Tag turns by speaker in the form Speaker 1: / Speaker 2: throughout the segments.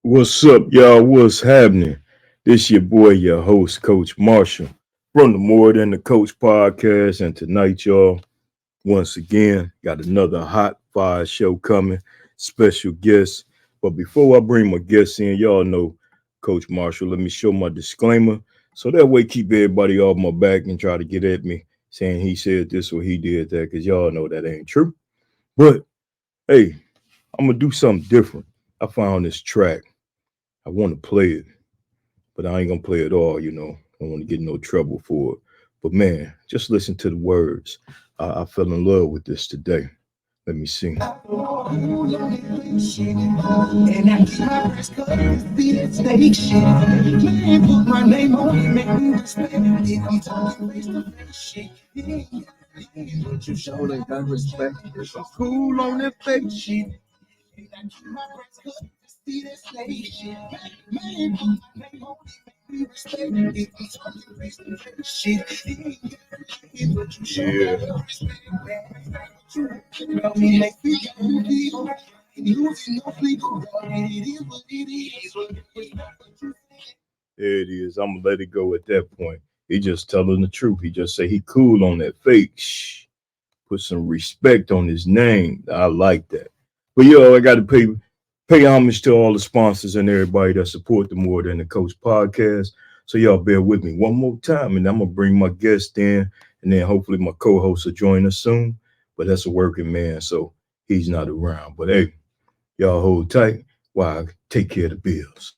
Speaker 1: What's up, y'all? What's happening? This your boy, your host, Coach Marshall, from the More Than the Coach podcast. And tonight, y'all, once again, got another hot fire show coming. Special guest. But before I bring my guests in, y'all know Coach Marshall. Let me show my disclaimer. So that way keep everybody off my back and try to get at me saying he said this or he did that, because y'all know that ain't true. But hey, I'm gonna do something different. I found this track. I want to play it, but I ain't gonna play it all. I don't want to get in no trouble for it. But man, just listen to the words. I fell in love with this today. Let me sing. And I keep my breast covered with that snake shit. Man, put my name on it, make me respect it. If I'm talking face to face shit, but you show that got respect. I'm cool on that fake shit. And I keep my breast covered with that snake shit. Man, put my name on it. There it is. I'm gonna let it go at that point. He just telling the truth. He just say he cool on that fake. Shh. Put some respect on his name. I like that. But I got to pay homage to all the sponsors and everybody that support the More Than the Coach podcast. So y'all bear with me one more time, and I'm gonna bring my guest in, and then hopefully my co-host will join us soon. But that's a working man, so he's not around. But hey, y'all hold tight while I take care of the bills.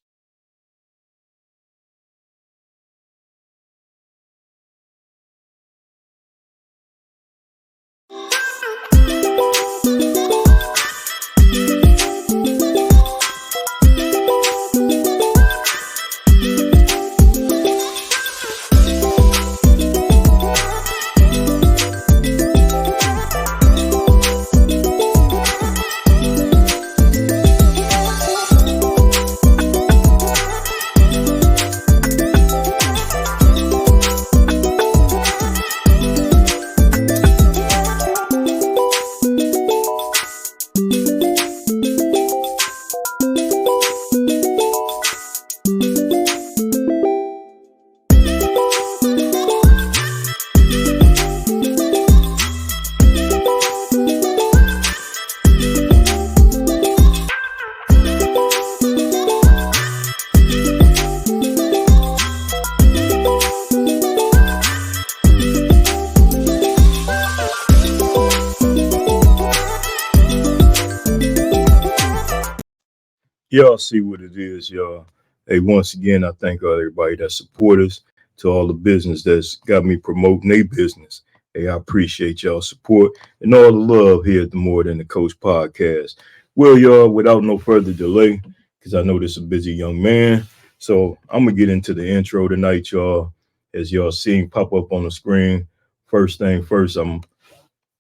Speaker 1: Y'all see what it is, y'all. Hey, once again, I thank everybody that support us, to all the business that's got me promoting their business. Hey, I appreciate y'all support and all the love here at the More Than the Coach podcast. Well, y'all, without no further delay, because I know this is a busy young man, so I'm going to get into the intro tonight, y'all. As y'all seeing pop up on the screen, first thing first, I'm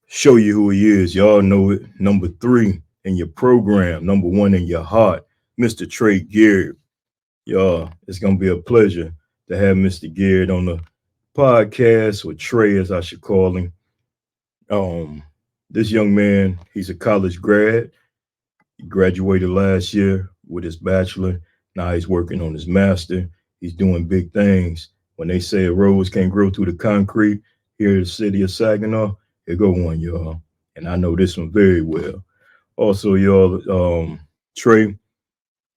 Speaker 1: show you who he is. Y'all know it. Number 3 in your program, number 1 in your heart, Mr. Trey Garrett. Y'all, it's gonna be a pleasure to have Mr. Garrett on the podcast, or Trey as I should call him. This young man, he's a college grad. He graduated last year with his bachelor. Now he's working on his master. He's doing big things. When they say a rose can't grow through the concrete here in the city of Saginaw, here go one, y'all. And I know this one very well. Also, y'all, Trey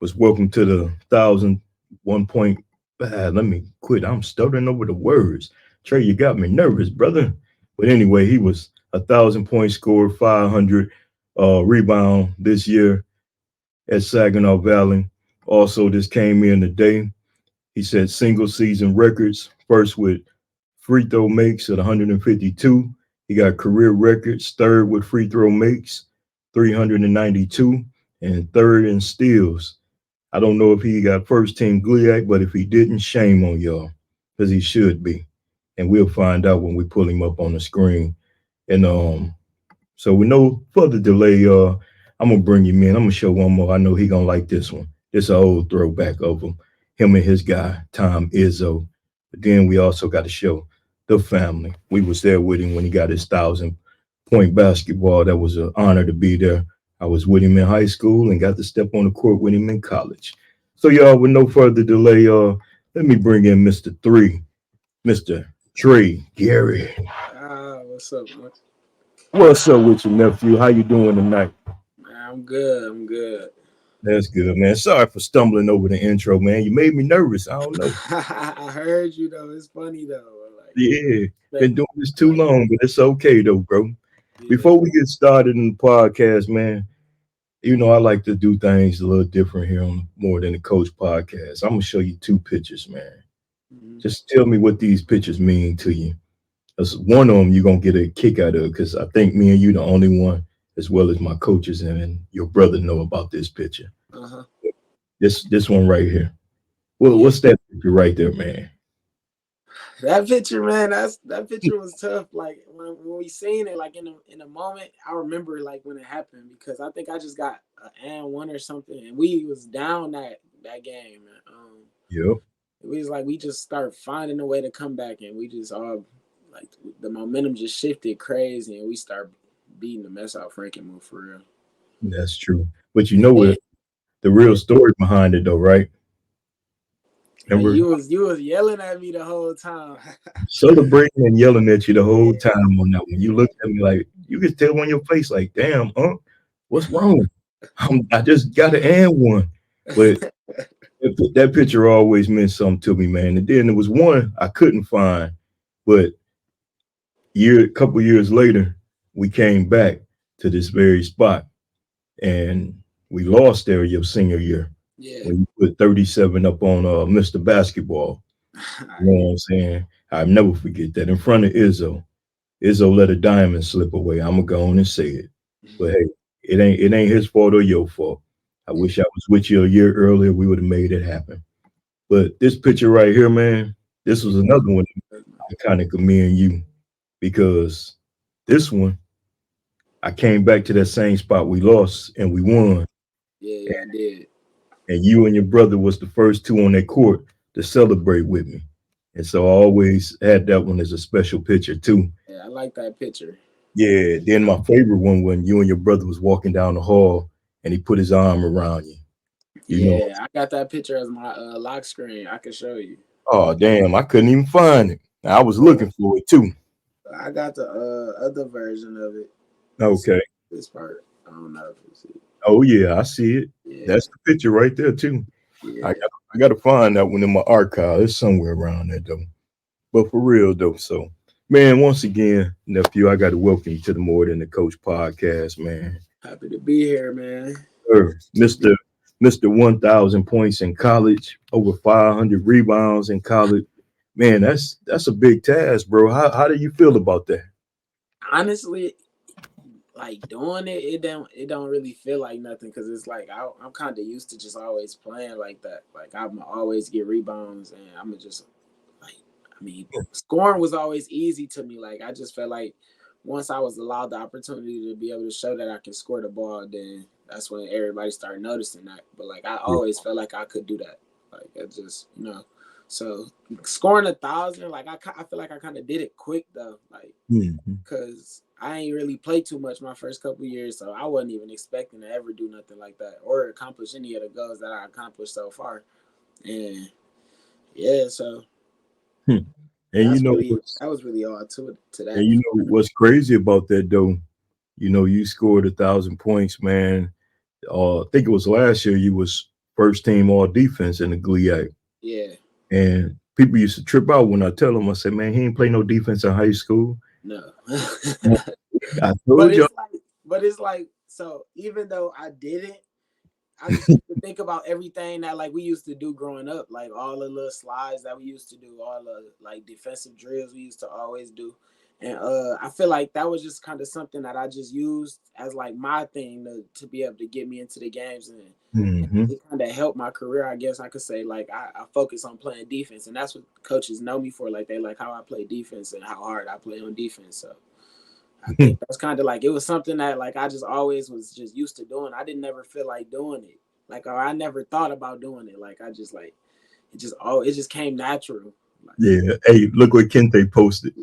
Speaker 1: was welcome to the 1,001 point. Let me quit. I'm stuttering over the words. Trey, you got me nervous, brother. But anyway, he was 1,000 point scorer, 500 rebound this year at Saginaw Valley. Also, this came in today. He set single season records, first with free throw makes at 152. He got career records, third with free throw makes, 392, and third in steals. I don't know if he got first team GLIAC, but if he didn't, shame on y'all, because he should be. And we'll find out when we pull him up on the screen. And so with no further delay, I'm gonna bring him in. I'm gonna show one more. I know he gonna like this one. It's an old throwback of him and his guy, Tom Izzo. But then we also got to show the family. We was there with him when he got his 1,000 point basketball. That was an honor to be there. I was with him in high school and got to step on the court with him in college. So y'all, with no further delay, let me bring in Mr. Three, Mr. Trey Garrett.
Speaker 2: What's up, man?
Speaker 1: What's up with your nephew? How you doing tonight?
Speaker 2: Man, I'm good. I'm good.
Speaker 1: That's good, man. Sorry for stumbling over the intro, man. You made me nervous. I don't know.
Speaker 2: I heard you though. It's funny though. Like,
Speaker 1: Yeah, been
Speaker 2: expect
Speaker 1: doing this too
Speaker 2: like,
Speaker 1: long, but it's okay though, bro.
Speaker 2: yeah.
Speaker 1: Before we get started in the podcast, man, you know I like to do things a little different here on More Than a Coach podcast. I'm gonna show you two pictures, man.
Speaker 2: Mhm.
Speaker 1: Just tell me what these pictures mean to you. 'Cause one of them you're gonna get a kick out of because I think me and you the only one, as well as my coaches and your brother, know about this picture.
Speaker 2: Uh huh.
Speaker 1: This one right here. Well,
Speaker 2: Yeah.
Speaker 1: what's that picture right there, man?
Speaker 2: That picture, man. That picture was tough. Like when we seen it, like in a moment, I remember like when it happened because I think I just got an and one or something, and we was down that game.
Speaker 1: Yep,
Speaker 2: It was like we just start finding a way to come back, and we just all like the momentum just shifted crazy, and we start beating the mess out Frankenmuth for real.
Speaker 1: that's true. But you know
Speaker 2: And,
Speaker 1: what? The real
Speaker 2: yeah,
Speaker 1: story behind it, though, right?
Speaker 2: and
Speaker 1: Remember,
Speaker 2: you was yelling at me the whole time.
Speaker 1: celebrating and yelling at you the whole
Speaker 2: Yeah,
Speaker 1: time on that one. You
Speaker 2: yeah,
Speaker 1: looked at me like you could tell on your face, like, "Damn, what's wrong? I just got an and one." But that picture always meant something to me, man. And then there was one I couldn't find, but a couple years later, we came back to this very spot, and we lost there your senior year
Speaker 2: yeah.
Speaker 1: when you put 37 up on Mr. Basketball. You know what I'm saying? I'll never forget that in front of Izzo. Izzo let a diamond slip away. I'm gonna go on and say it. But hey, it ain't his fault or your fault. I
Speaker 2: Yeah,
Speaker 1: wish I was with you a year earlier. We would have made it happen. But this picture right here, man, this was another one iconic of me and you because this one I came back to that same spot we lost and we won.
Speaker 2: yeah, yeah. I did.
Speaker 1: And you and your brother was the first two on that court to celebrate with me. And so I always had that one as a special picture too.
Speaker 2: Yeah, I like that picture.
Speaker 1: Yeah, then my favorite one when you and your brother was walking down the hall and he put his arm around you. You know,
Speaker 2: Yeah, I got that picture as my lock screen. I can show you.
Speaker 1: oh damn, I couldn't even find it. I was
Speaker 2: Yeah,
Speaker 1: looking for it too.
Speaker 2: I got the other version of it. Let's
Speaker 1: Okay.
Speaker 2: this part. I don't know if it's it.
Speaker 1: Oh yeah, I see it.
Speaker 2: Yeah,
Speaker 1: That's the picture right there too. I
Speaker 2: yeah.
Speaker 1: got I got to find that one in my archive. It's somewhere around there though. But for real though, so man, once again, nephew, I got to welcome you to the More Than the Coach podcast, man.
Speaker 2: Happy to be here, man. To be,
Speaker 1: Mister 1,000 points in college, over 500 rebounds in college. Man, that's a big task, bro. How do you feel about that?
Speaker 2: honestly, like doing it, it don't really feel like nothing because it's like I'm kind of used to just always playing like that. Like I'm always get rebounds, and I'm just like, I mean, scoring was always easy to me. Like I just felt like once I was allowed the opportunity to be able to show that I can score the ball, then that's when everybody started noticing that. But like I
Speaker 1: Yeah.
Speaker 2: always felt like I could do that. Like it just So scoring 1,000, like I feel like I kind of did it quick though. Like
Speaker 1: Mhm.
Speaker 2: because I ain't really played too much my first couple years, so I wasn't even expecting to ever do nothing like that or accomplish any of the goals that I accomplished so far. And yeah, so
Speaker 1: Hmm. And you
Speaker 2: that's
Speaker 1: know
Speaker 2: really
Speaker 1: what's
Speaker 2: that was really all to
Speaker 1: and
Speaker 2: that.
Speaker 1: you know what's crazy about that though? You know, you scored 1,000 points, man. I think it was last year you was first team all defense in the GLIAC.
Speaker 2: Yeah,
Speaker 1: And people used to trip out when I tell them, I said, man, he ain't play no defense in high school.
Speaker 2: no.
Speaker 1: I
Speaker 2: but
Speaker 1: told you.
Speaker 2: it's like but it's like so even though I didn't, I just used to think about everything that like we used to do growing up, like all the little slides that we used to do, all the like defensive drills we used to always do. And I feel like that was just kind of something that I just used as like my thing to be able to get me into the games, and
Speaker 1: Hmm.
Speaker 2: it kind of helped my career. I guess I could say like I focus on playing defense, and that's what coaches know me for. Like they like how I play defense and how hard I play on defense. So I think that's kind of like it was something that like I just always was just used to doing. I didn't never feel like doing it, like or I never thought about doing it. Like I just like it just came natural. Like
Speaker 1: Yeah. Hey, look what Kente posted.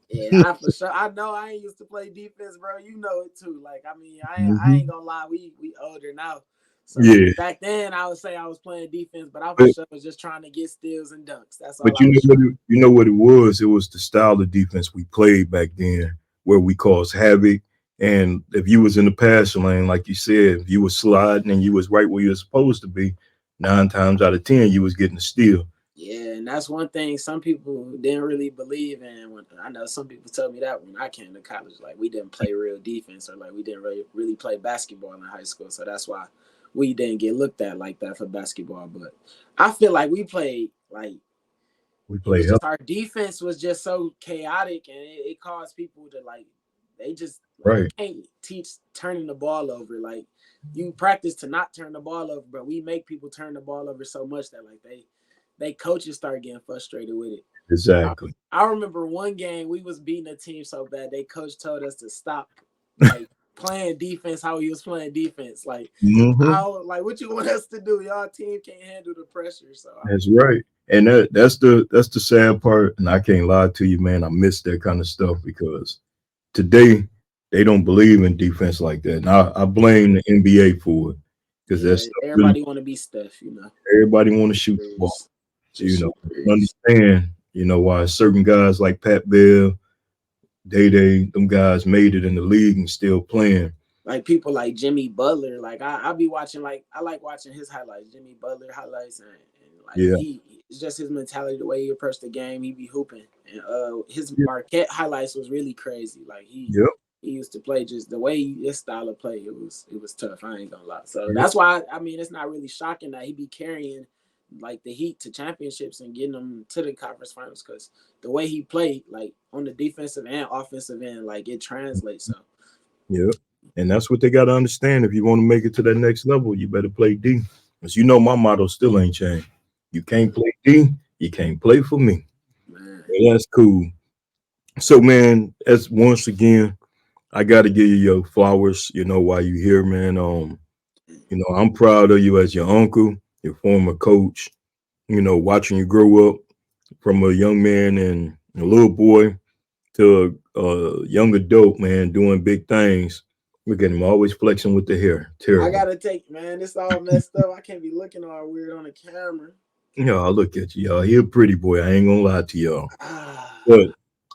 Speaker 2: yeah, I for sure. I know I ain't used to play defense, bro. You know it too. Like I mean, I ain't
Speaker 1: Hmm.
Speaker 2: gonna lie. We older now, So
Speaker 1: Yeah,
Speaker 2: back then, I would say I was playing defense, but I for
Speaker 1: but
Speaker 2: sure was just trying to get steals and dunks. That's all
Speaker 1: but
Speaker 2: I
Speaker 1: you know
Speaker 2: was
Speaker 1: what
Speaker 2: trying.
Speaker 1: you know what it was? It was the style of defense we played back then, where we caused havoc. And if you was in the passing lane, like you said, if you was sliding and you was right where you were supposed to be, 9 times out of 10 you was getting a steal.
Speaker 2: Yeah, and that's one thing some people didn't really believe in. When I know some people told me that when I came to college, like we didn't play real defense or like we didn't really play basketball in high school. So that's why we didn't get looked at like that for basketball. But I feel like we played like
Speaker 1: We
Speaker 2: it was
Speaker 1: played help.
Speaker 2: just our defense was just so chaotic and it caused people to like they just like you
Speaker 1: Right.
Speaker 2: can't teach turning the ball over. Like you practice to not turn the ball over, but we make people turn the ball over so much that like they coaches start getting frustrated with it. I,
Speaker 1: Exactly.
Speaker 2: I remember one game we was beating a team so bad they coach told us to stop like playing defense how he was playing defense. Like
Speaker 1: Hmm.
Speaker 2: I was like, what you want us to do? Y'all team can't handle the pressure. So I
Speaker 1: That's
Speaker 2: mean,
Speaker 1: right. And that's the sad part. And I can't lie to you, man. I miss that kind of stuff because today they don't believe in defense like that. And I blame the NBA for it because that
Speaker 2: yeah,
Speaker 1: stuff really
Speaker 2: everybody want to be Steph, you know.
Speaker 1: everybody want to shoot the ball.
Speaker 2: Shooters,
Speaker 1: You
Speaker 2: just
Speaker 1: know,
Speaker 2: shooters.
Speaker 1: understand, why certain guys like Pat Bev, Day, them guys made it in the league and still playing.
Speaker 2: Like people like Jimmy Butler. Like I be watching like I like watching his highlights, Jimmy Butler highlights, and like
Speaker 1: Yeah.
Speaker 2: he it's just his mentality, the way he approached the game. He be hooping, and his
Speaker 1: Yep.
Speaker 2: Marquette highlights was really crazy. Like
Speaker 1: Yep.
Speaker 2: he used to play just the way his style of play. It was tough. I ain't gonna lie. So
Speaker 1: Yep.
Speaker 2: that's why I mean it's not really shocking that he be carrying like the Heat to championships and getting them to the conference finals because the way he played, like on the defensive and offensive end, like it translates. So
Speaker 1: Yep. And that's what they got to understand. If you want to make it to that next level, you better play D. Because my motto still ain't changed. You can't play D, you can't play for me.
Speaker 2: man.
Speaker 1: And that's cool. So, man, as once again, I got to give you your flowers. While you here, man. I'm proud of you as your uncle, your former coach. Watching you grow up from a young man and a little boy to a young adult, man, doing big things. Look at him always flexing with the hair.
Speaker 2: I
Speaker 1: Terrible.
Speaker 2: gotta take man, it's all messed up. I can't be looking all weird on the camera.
Speaker 1: Y'all look at you, y'all. He a pretty boy. I ain't gonna lie to y'all. But
Speaker 2: Ah,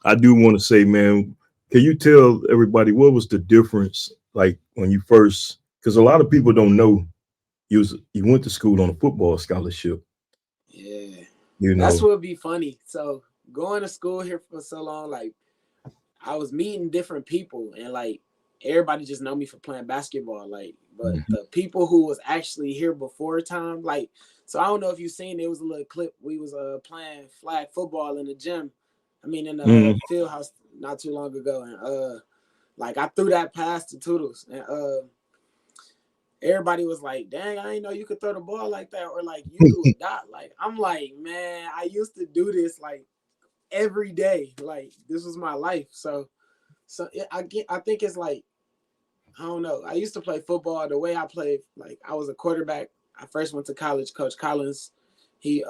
Speaker 1: I do want to say, man, can you tell everybody what was the difference like when you first? Because a lot of people don't know you went to school on a football scholarship.
Speaker 2: yeah.
Speaker 1: You
Speaker 2: That's
Speaker 1: know.
Speaker 2: what would be funny. So going to school here for so long, like I was meeting different people and like everybody just know me for playing basketball. Like, but
Speaker 1: Mhm.
Speaker 2: the people who was actually here before time, like, so I don't know if you seen it was a little clip. We was playing flag football in the gym. I mean in the
Speaker 1: Mhm.
Speaker 2: field house not too long ago. And like I threw that pass to Toodles and everybody was like, dang, I didn't know you could throw the ball like that, or like you threw a dot. Like I'm like, man, I used to do this like every day. Like this was my life. I think it's like I don't know. I used to play football the way I played. Like I was a quarterback. I first went to college. Coach Collins, he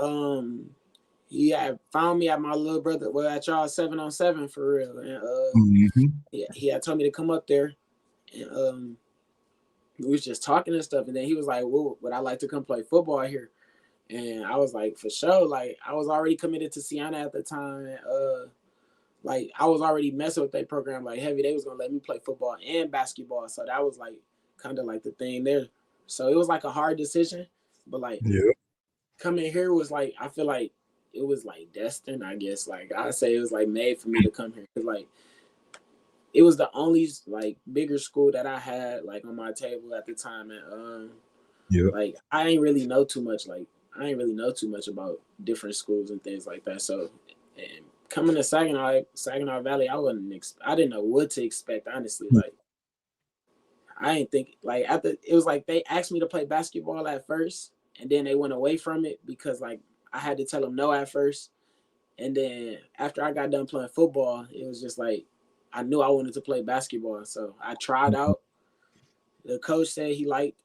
Speaker 2: he had found me at my little brother. Well, at y'all 7-on-7 for real, and
Speaker 1: Mhm.
Speaker 2: he had told me to come up there, and we was just talking and stuff. And then he was like, "Well, would I like to come play football here?" And I was like, "For sure." Like I was already committed to Siena at the time. And, like I was already messing with that program like heavy. They was gonna let me play football and basketball, so that was like kind of like the thing there. So it was like a hard decision, but like
Speaker 1: Yeah.
Speaker 2: coming here was like I feel like it was like destined. I guess like I say it was like made for me to come here because like it was the only like bigger school that I had like on my table at the time, and
Speaker 1: Yeah.
Speaker 2: like I ain't really know too much. Like I ain't really know too much about different schools and things like that. So, and coming to Saginaw Valley, I didn't know what to expect. Honestly, like I didn't think like after it was like they asked me to play basketball at first, and then they went away from it because like I had to tell them no at first, and then after I got done playing football, it was just like I knew I wanted to play basketball, so I tried out. The coach said he liked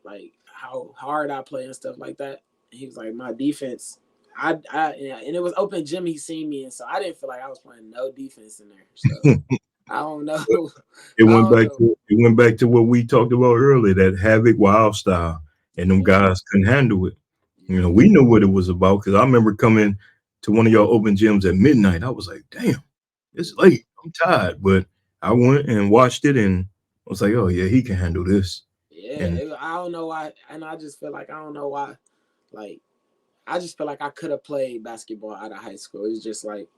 Speaker 2: like how hard I play and stuff like that. And he was like, my defense, yeah, and it was open gym. He seen me, and so I didn't feel like I was playing no defense in there. So I don't know.
Speaker 1: It
Speaker 2: I
Speaker 1: went
Speaker 2: don't
Speaker 1: back
Speaker 2: know.
Speaker 1: to it went back to what we talked about earlier, that havoc wild style. and them
Speaker 2: Yeah,
Speaker 1: guys couldn't handle it. You know,
Speaker 2: yeah,
Speaker 1: we knew what it was about because I remember coming to one of y'all open gyms at midnight. I was like, damn, it's late. I'm tired. But I went and watched it and I was like, oh yeah, he can handle this.
Speaker 2: yeah.
Speaker 1: And
Speaker 2: I don't know why, and I just feel like I don't know why. Like I just feel like I could have played basketball out of high school. It's just like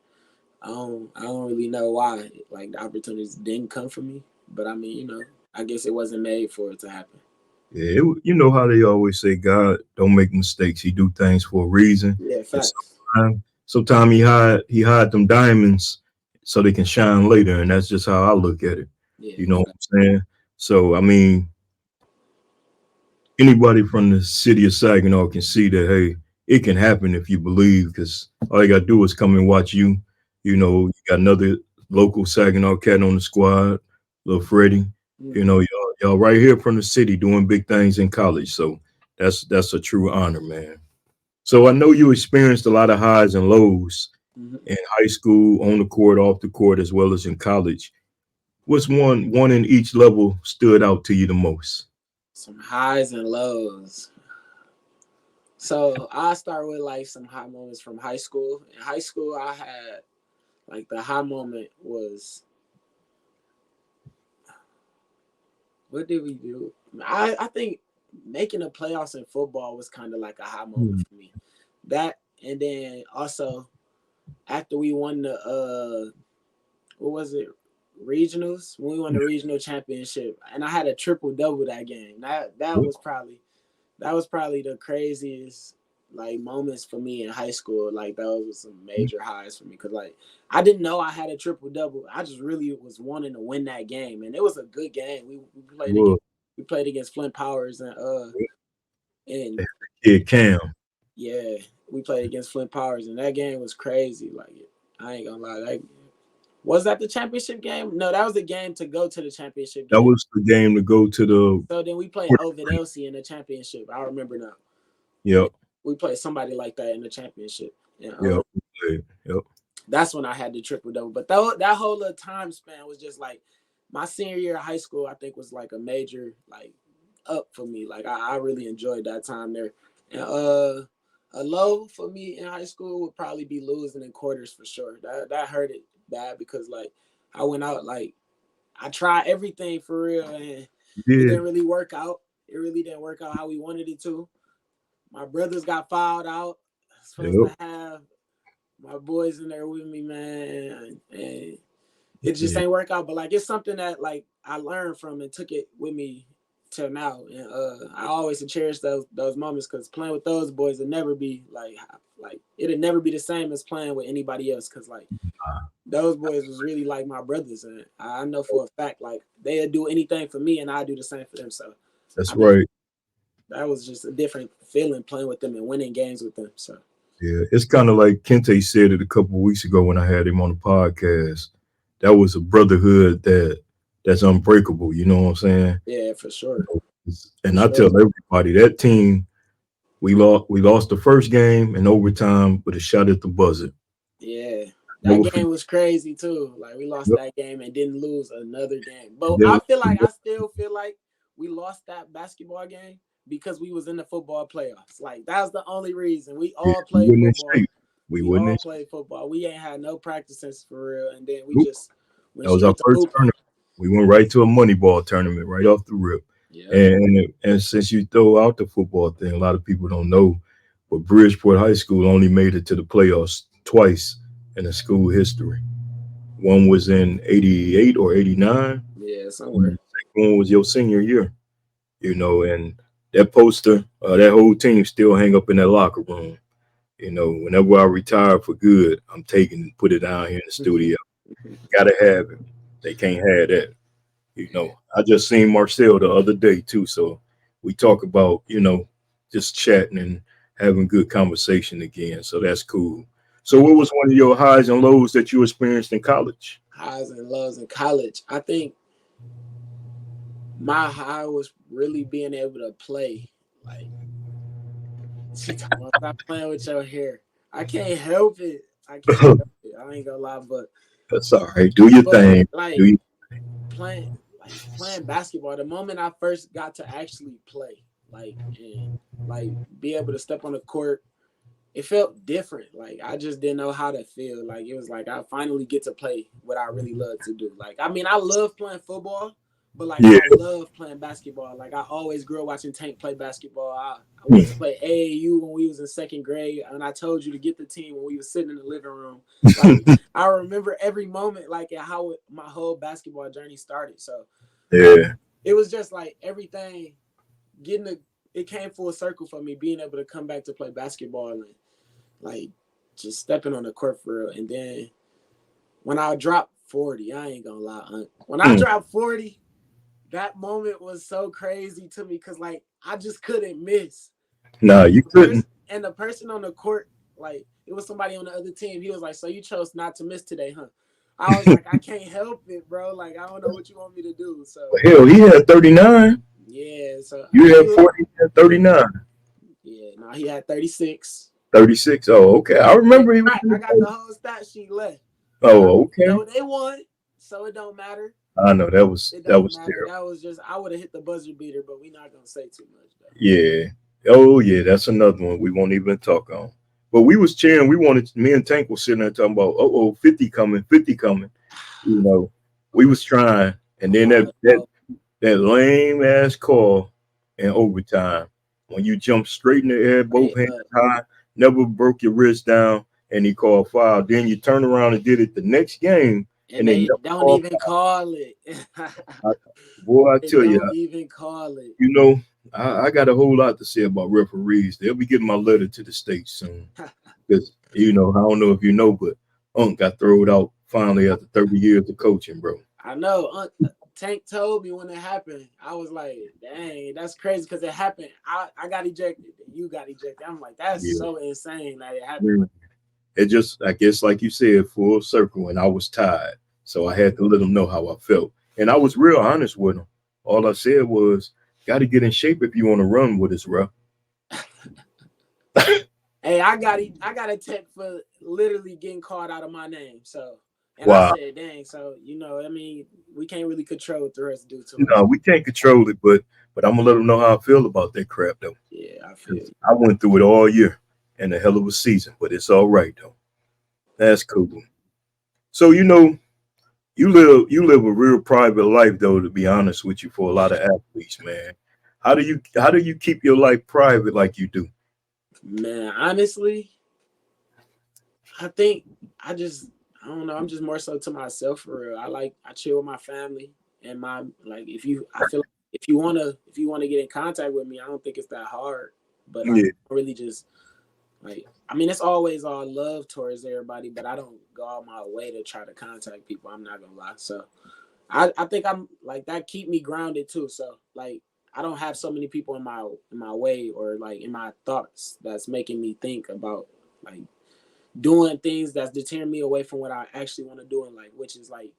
Speaker 2: I don't really know why. Like the opportunities didn't come for me. But I mean, I guess it wasn't made for it to happen.
Speaker 1: yeah, you know how they always say God don't make mistakes. He do things for a reason.
Speaker 2: Yeah,
Speaker 1: And
Speaker 2: facts.
Speaker 1: sometimes he hide them diamonds so they can shine later. And that's just how I look at it. You
Speaker 2: Yeah,
Speaker 1: know what
Speaker 2: facts.
Speaker 1: I'm saying? So I mean, anybody from the city of Saginaw can see that hey, it can happen if you believe. Because all you gotta do is come and watch you. You know, you got another local Saginaw cat on the squad, little Freddie. You
Speaker 2: Mm-hmm.
Speaker 1: know, y'all right here from the city doing big things in college. So that's a true honor, man. So I know you experienced a lot of highs and lows
Speaker 2: Mm-hmm.
Speaker 1: in high school, on the court, off the court, as well as in college. What's one in each level stood out to you the most?
Speaker 2: Some highs and lows. So I start with like some high moments from high school. In high school, I had like the high moment was what did we do? I think making the playoffs in football was kind of like a high moment
Speaker 1: Hmm.
Speaker 2: for me. That and then also after we won the what was it, regionals, when we won the regional championship, and I had a triple double that game. That was probably the craziest like moments for me in high school. Like those were some major highs for me because like I didn't know I had a triple double. I just really was wanting to win that game, and it was a good game. We played
Speaker 1: Well,
Speaker 2: against Flint Powers and
Speaker 1: kid Cam.
Speaker 2: yeah, we played against Flint Powers, and that game was crazy. Like I ain't gonna lie, that was that the championship game? No, that was the game to go to the championship
Speaker 1: That
Speaker 2: game.
Speaker 1: was the game to go to the
Speaker 2: So then we played
Speaker 1: quarter.
Speaker 2: Ovid Elsie in the championship. I remember now.
Speaker 1: Yep,
Speaker 2: We played somebody like that in the championship. And
Speaker 1: yep, yep.
Speaker 2: that's when I had the triple double. But that whole little time span was just like my senior year of high school, I think was like a major like up for me. Like I really enjoyed that time there. And a low for me in high school would probably be losing in quarters for sure. That hurt it bad because like I went out like I tried everything for real and it
Speaker 1: Yeah,
Speaker 2: didn't really work out. It really didn't work out how we wanted it to. My brothers got fouled out. I was supposed
Speaker 1: yep,
Speaker 2: to have my boys in there with me, man, and it just
Speaker 1: yeah.
Speaker 2: ain't work out. But like it's something that like I learned from and took it with me till now, and I always cherish those moments because playing with those boys will never be like it'll never be the same as playing with anybody else because like those boys was really like my brothers, and I know for a fact like they'll do anything for me, and I do the same for them. So,
Speaker 1: That's
Speaker 2: I mean,
Speaker 1: right.
Speaker 2: that was just a different feeling playing with them and winning games with them. So,
Speaker 1: Yeah, it's kind of like Kente said it a couple of weeks ago when I had him on the podcast. That was a brotherhood that's unbreakable. You know what I'm saying?
Speaker 2: yeah, for sure, for
Speaker 1: And I
Speaker 2: sure.
Speaker 1: tell everybody that team we lost the first game in overtime with a shot at the buzzer.
Speaker 2: Yeah, that
Speaker 1: Never
Speaker 2: game
Speaker 1: forget.
Speaker 2: was crazy too. Like we lost
Speaker 1: Yep.
Speaker 2: that game and didn't lose another game.
Speaker 1: And
Speaker 2: But
Speaker 1: then
Speaker 2: I still feel like we lost that basketball game because we was in the football playoffs. Like that's the only reason. We
Speaker 1: yeah,
Speaker 2: all
Speaker 1: we
Speaker 2: played
Speaker 1: wasn't in
Speaker 2: football.
Speaker 1: shape. We
Speaker 2: We
Speaker 1: wasn't in
Speaker 2: all
Speaker 1: shape.
Speaker 2: played football. We ain't had no practices for real, and then we
Speaker 1: Nope.
Speaker 2: just went
Speaker 1: That was our
Speaker 2: straight to
Speaker 1: first
Speaker 2: hooping.
Speaker 1: tournament. We went right to a money ball tournament right off the rip.
Speaker 2: Yep.
Speaker 1: And since you throw out the football thing, a lot of people don't know, but Bridgeport High School only made it to the playoffs twice in the school history. One was in '88 or '89.
Speaker 2: Yeah,
Speaker 1: And the
Speaker 2: somewhere.
Speaker 1: second one was your senior year. And that poster, that whole team still hang up in that locker room. Whenever I retire for good, I'm taking and put it down here in the studio. Gotta have it. They can't have that.
Speaker 2: Yeah.
Speaker 1: I just seen Marcel the other day too. So we talk about, just chatting and having good conversation again. So that's cool. So what
Speaker 2: Yeah.
Speaker 1: was one of your highs and lows that you experienced in college?
Speaker 2: Highs and lows in college. I think my high was really being able to play. Like she talking about stop playing with your hair. I can't help it. I can't help it. I ain't gonna lie,
Speaker 1: That's all right. Do your
Speaker 2: but
Speaker 1: thing. Do
Speaker 2: like
Speaker 1: you?
Speaker 2: playing playing basketball. The moment I first got to actually play, and like be able to step on the court. It felt different. Like I just didn't know how to feel. Like it was like I finally get to play what I really love to do. Like I mean, I love playing football, but like
Speaker 1: Yeah.
Speaker 2: I love playing basketball. Like I always grew up watching Tank play basketball. I wanted to
Speaker 1: Hmm.
Speaker 2: play AAU when we was in second grade, and I told you to get the team when we was sitting in the living room. Like I remember every moment, like how my whole basketball journey started. So like
Speaker 1: Yeah.
Speaker 2: it was just like everything getting a. It came full circle for me being able to come back to play basketball and like just stepping on the court for real. And then when I dropped 40, I ain't gonna lie, when I
Speaker 1: Hmm.
Speaker 2: dropped 40, that moment was so crazy to me because like I just couldn't miss.
Speaker 1: Nah, you couldn't.
Speaker 2: And the person on the court, like it was somebody on the other team. He was like, "So you chose not to miss today, huh?" I was like, "I can't help it, bro. Like I don't know what you want me to do." So
Speaker 1: Hell, he had 39.
Speaker 2: yeah, so
Speaker 1: You
Speaker 2: he
Speaker 1: had
Speaker 2: was
Speaker 1: 40, he had
Speaker 2: yeah,
Speaker 1: 39.
Speaker 2: yeah. No, he had 36.
Speaker 1: 36. Oh, okay. I
Speaker 2: Yeah,
Speaker 1: remember he was
Speaker 2: right.
Speaker 1: in
Speaker 2: I
Speaker 1: the
Speaker 2: got the
Speaker 1: 30.
Speaker 2: whole stat sheet left. But I
Speaker 1: Oh,
Speaker 2: mean, you
Speaker 1: okay.
Speaker 2: know, they won, so it don't matter.
Speaker 1: I know that was
Speaker 2: It
Speaker 1: that
Speaker 2: don't
Speaker 1: was
Speaker 2: matter.
Speaker 1: terrible.
Speaker 2: That was just I would have hit the buzzer beater, but we not gonna say too much though.
Speaker 1: Yeah. Oh yeah, that's another one we won't even talk on. But we was cheering. We wanted. Me and Tank was sitting there talking about, oh, 50 coming, 50 coming. You know, we was trying, and then
Speaker 2: Oh, oh,
Speaker 1: that lame ass call in overtime when you jump straight in the air, both
Speaker 2: hey,
Speaker 1: hands high, never broke your wrist down, and he called foul. Then you turn around and did it the next game,
Speaker 2: and
Speaker 1: and they
Speaker 2: they
Speaker 1: never
Speaker 2: don't
Speaker 1: called
Speaker 2: even call it.
Speaker 1: foul. Boy, I
Speaker 2: They
Speaker 1: tell you,
Speaker 2: don't even call it.
Speaker 1: you know, I got a whole lot to say about referees. They'll be getting my letter to the state soon. Because, I don't know if you know, but Unk got thrown out finally after 30 years of coaching, bro.
Speaker 2: I know. Tank told me when it happened. I was like, "Dang, that's crazy," because it happened. I got ejected. You got ejected. I'm like, that's
Speaker 1: Yeah.
Speaker 2: so insane that it happened.
Speaker 1: Mm. It just, I guess, like you said, full circle, and I was tired. So I had to let them know how I felt. And I was real honest with them. All I said was, got to get in shape if you want to run with us, bro.
Speaker 2: Hey, I got a tech for literally getting called out of my name. So, and I
Speaker 1: Wow.
Speaker 2: said, dang. So I mean, we can't really control what the rest do to us.
Speaker 1: No, we can't control it, but I'm gonna let them know how I feel about that crap though.
Speaker 2: Yeah, I feel
Speaker 1: 'Cause
Speaker 2: you.
Speaker 1: I went through it all year and a hell of a season, but it's all right though. That's cool. So you live a real private life though, to be honest with you, for a lot of athletes, man. How do you keep your life private like you do?
Speaker 2: Man, honestly, I think I just I don't know. I'm just more so to myself for real. I chill with my family and my like. If you I feel like if you wanna get in contact with me, I don't think it's that hard. But like
Speaker 1: Yeah,
Speaker 2: really just like I mean, it's always all love towards everybody, but I don't go out my way to try to contact people. I'm not gonna lie. So I think I'm like that keep me grounded too. So like I don't have so many people in my way or like in my thoughts that's making me think about like doing things that's deterring me away from what I actually want to do in life, which is like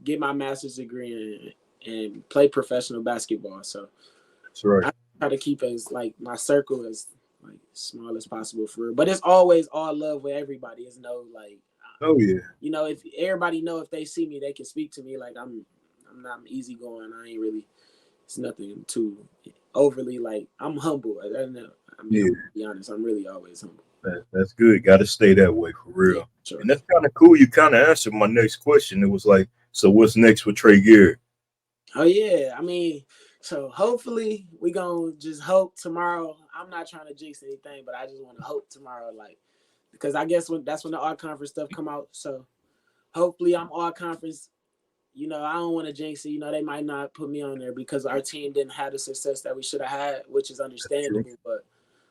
Speaker 2: get my master's degree and play professional basketball. So
Speaker 1: that's right.
Speaker 2: I try to keep as like my circle as like small as possible for real. But it's always all love with everybody. It's no like
Speaker 1: Oh yeah,
Speaker 2: if everybody know if they see me, they can speak to me. Like I'm not easygoing. I ain't really. It's nothing too overly like. I'm humble. I don't know. I mean, I'm
Speaker 1: yeah.
Speaker 2: gonna be honest. I'm really always humble.
Speaker 1: That's good. Got to stay that way for
Speaker 2: Yeah,
Speaker 1: real.
Speaker 2: sure.
Speaker 1: And that's kind of cool. You kind of answered my next question. It was like, so what's next for Trey Garrett?
Speaker 2: Oh yeah. I mean, so hopefully we gonna just hope tomorrow. I'm not trying to jinx anything, but I just want to hope tomorrow, like because I guess that's when the all conference stuff come out. So hopefully I'm all conference. I don't want to jinx it. They might not put me on there because our team didn't have the success that we should have had, which is
Speaker 1: True.
Speaker 2: understandable. But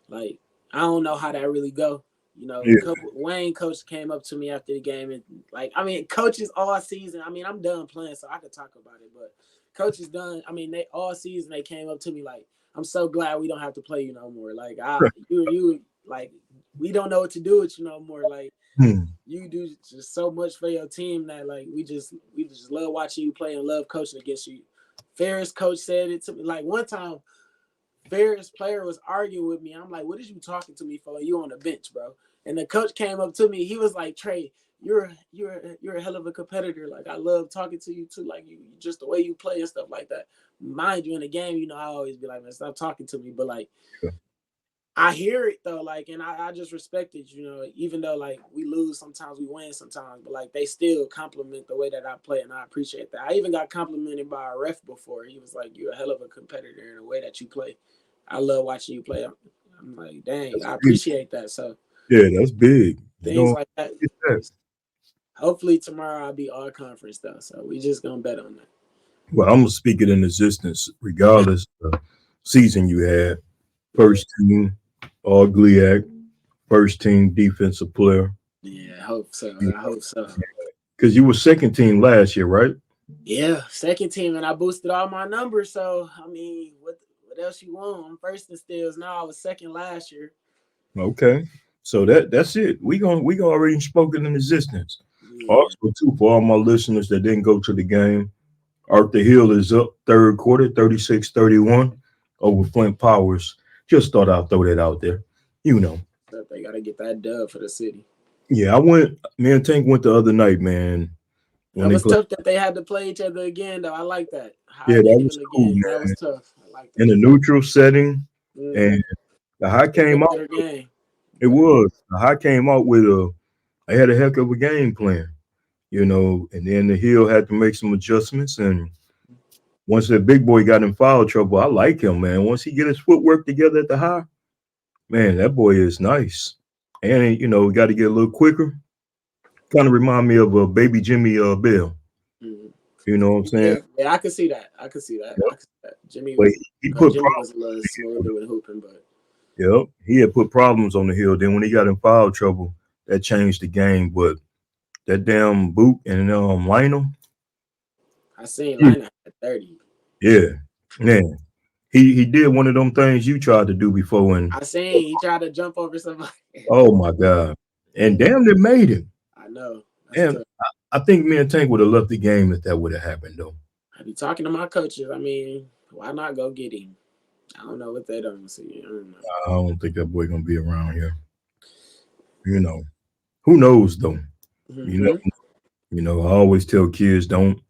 Speaker 2: like, I don't know how that really go.
Speaker 1: Yeah,
Speaker 2: Coach came up to me after the game and like, I mean, coaches all season. I mean, I'm done playing, so I could talk about it. But coaches done. I mean, they all season they came up to me like, I'm so glad we don't have to play you no more. Like, you like, we don't know what to do with you no more. Like,
Speaker 1: hmm.
Speaker 2: you do just so much for your team that like we just love watching you play and love coaching against you. Ferris coach said it to me like one time. Ferris player was arguing with me. I'm like, what is you talking to me for? You on the bench, bro. And the coach came up to me. He was like, Trey, you're a hell of a competitor. Like I love talking to you too. Like you just the way you play and stuff like that. Mind you, in the game, I always be like, man, stop talking to me. But like
Speaker 1: Yeah.
Speaker 2: I hear it though, like, and I just respect it, even though like we lose sometimes, we win sometimes, but like they still compliment the way that I play, and I appreciate that. I even got complimented by a ref before. He was like, "You're a hell of a competitor in the way that you play. I love watching you play." I'm like, dang,
Speaker 1: That's
Speaker 2: I
Speaker 1: big.
Speaker 2: appreciate that. So
Speaker 1: Yeah, that's big. You
Speaker 2: things
Speaker 1: don't
Speaker 2: like that.
Speaker 1: get that.
Speaker 2: Hopefully tomorrow I'll be all conference though, so we just gonna bet on that.
Speaker 1: Well, I'm gonna speak it in existence, regardless of the season you had.
Speaker 2: Yeah,
Speaker 1: First team, all GLIAC, first team defensive player.
Speaker 2: yeah, I hope so. I hope so.
Speaker 1: Because you were second team last year, right?
Speaker 2: Yeah, second team, and I boosted all my numbers. So I mean, what else you want? I'm first in steals now. I was second last year.
Speaker 1: Okay. So that's it. We gonna already spoken in existence.
Speaker 2: Yeah,
Speaker 1: Also, too, for all my listeners that didn't go to the game, Arthur Hill is up third quarter, 36-31 over Flint Powers. Just thought I'd throw that out there. You know.
Speaker 2: so they gotta get that dub for the city.
Speaker 1: Yeah, I went. Me and Tank went the other night, man. When
Speaker 2: That
Speaker 1: they
Speaker 2: was
Speaker 1: played.
Speaker 2: tough that they had to play each other again, though. I like that. High
Speaker 1: Yeah, that was
Speaker 2: negative
Speaker 1: cool,
Speaker 2: again. That
Speaker 1: man.
Speaker 2: was tough. I like
Speaker 1: In
Speaker 2: that.
Speaker 1: a neutral setting,
Speaker 2: Mm-hmm.
Speaker 1: and the high
Speaker 2: It was
Speaker 1: came
Speaker 2: a
Speaker 1: out.
Speaker 2: better game.
Speaker 1: It
Speaker 2: Better game.
Speaker 1: was the high came out with a. I had a heck of a game plan, and then the Hill had to make some adjustments. And once that big boy got in foul trouble, I like him, man. Once he get his footwork together at the high, man, that boy is nice. And we got to get a little quicker. Kind of remind me of a baby Jimmy Bell.
Speaker 2: Mm-hmm.
Speaker 1: You know what I'm saying?
Speaker 2: Yeah, yeah, I can see that. I can see that.
Speaker 1: Yep.
Speaker 2: I can see that.
Speaker 1: But he put
Speaker 2: Jimmy was a little
Speaker 1: problems.
Speaker 2: smoother with hooping, but
Speaker 1: Yep, he had put problems on the Hill. Then when he got in foul trouble, that changed the game. But that damn Boot and Lionel,
Speaker 2: I seen
Speaker 1: yeah,
Speaker 2: Lina at 30.
Speaker 1: yeah, man, he did one of them things you tried to do before, and
Speaker 2: I seen he tried to jump over somebody.
Speaker 1: oh my god, and
Speaker 2: Yeah,
Speaker 1: damn, they made him.
Speaker 2: I know. That's
Speaker 1: And
Speaker 2: tough.
Speaker 1: I think me and Tank would have left the game if that would have happened, though.
Speaker 2: I be talking to my coaches. I mean, why not go get him? I don't know what they don't see. I don't know.
Speaker 1: I don't think that boy gonna be around here. You know, who knows though? You know,
Speaker 2: Mm-hmm.
Speaker 1: I always tell kids don't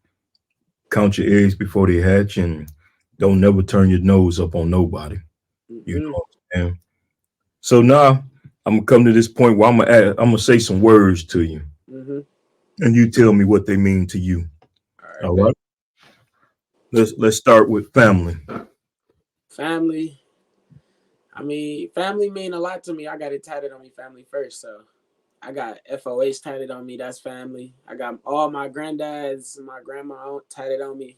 Speaker 1: count your eggs before they hatch, and don't never turn your nose up on nobody. You
Speaker 2: Mm-hmm.
Speaker 1: know what I'm saying? So now I'm gonna come to this point where I'm gonna say some words to you,
Speaker 2: Mm-hmm.
Speaker 1: and you tell me what they mean to you.
Speaker 2: All right,
Speaker 1: All
Speaker 2: bet.
Speaker 1: right. Let's start with family.
Speaker 2: Family. I mean, family mean a lot to me. I got it tatted on me, family first. So I got FOH tatted on me. That's family. I got all my granddads, my grandma tatted on me.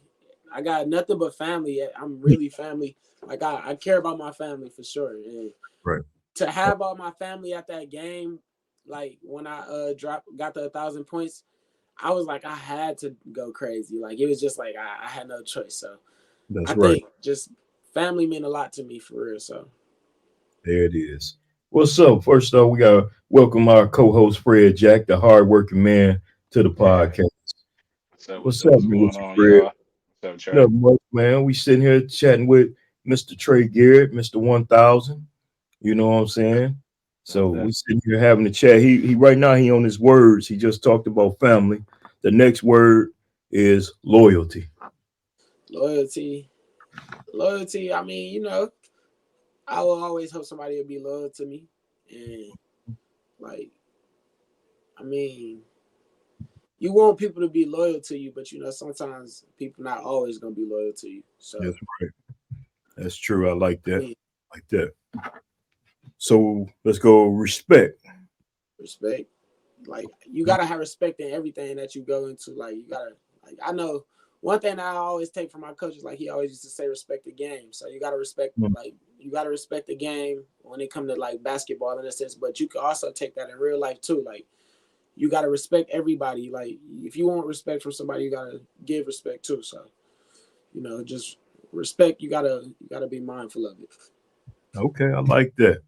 Speaker 2: I got nothing but family. I'm really family. Like I care about my family for sure. And
Speaker 1: Right.
Speaker 2: to have all my family at that game, like when I got the 1,000 points, I was like I had to go crazy. Like it was just like I had no choice. So I
Speaker 1: That's right.
Speaker 2: think just family mean a lot to me for real. So
Speaker 1: There it is. What's up? First off, we gotta welcome our co-host Fred Jack, the hardworking man, to the
Speaker 3: Yeah.
Speaker 1: podcast.
Speaker 3: What's up? What's
Speaker 1: What's
Speaker 3: up?
Speaker 1: up
Speaker 3: What's
Speaker 1: with
Speaker 3: going
Speaker 1: you,
Speaker 3: on,
Speaker 1: Fred?
Speaker 3: y'all? What's up, Trey?
Speaker 1: Nothing much, man. We sitting here chatting with Mr. Trey Garrett, Mr. 1000. You know what I'm saying? So
Speaker 3: About that.
Speaker 1: we sitting here having a chat. He right now he on his words. He just talked about family. The next word is loyalty.
Speaker 2: loyalty, loyalty. I mean, I will always hope somebody will be loyal to me, and like, I mean, you want people to be loyal to you, but sometimes people not always gonna be loyal to you. So
Speaker 1: That's right. That's true. I like
Speaker 2: I
Speaker 1: that.
Speaker 2: mean,
Speaker 1: Like that. So let's go respect.
Speaker 2: respect. Like you gotta have respect in everything that you go into. Like you gotta like I know one thing that I always take from my coaches, like he always used to say respect the game. So you gotta respect the game when it comes to like basketball in a sense, but you can also take that in real life too. Like you gotta respect everybody. Like if you want respect from somebody, you gotta give respect too. So, just respect, you gotta be mindful of it.
Speaker 1: Okay, I like that.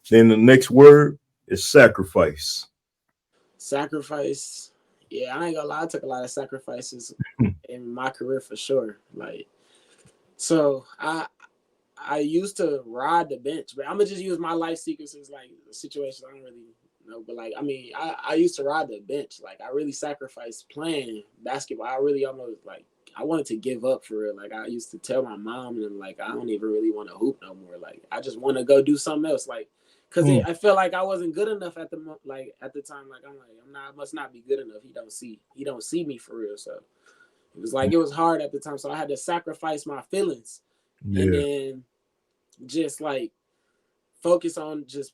Speaker 1: Then the next word is sacrifice.
Speaker 2: Sacrifice. Yeah, I ain't gonna lie, I took a lot of sacrifices in my career for sure. Like so I used to ride the bench, but I'm gonna just use my life sequences like situations. I don't really No, but like I mean, I used to ride the bench. Like I really sacrificed playing basketball. I really almost like I wanted to give up for real. Like I used to tell my mom and like I don't even really want to hoop no more. Like I just want to go do something else. Like because I felt like I wasn't good enough at the time. Like I'm not I must not be good enough. He don't see me for real. So it was like it was hard at the time. So I had to sacrifice my feelings and then just like focus on just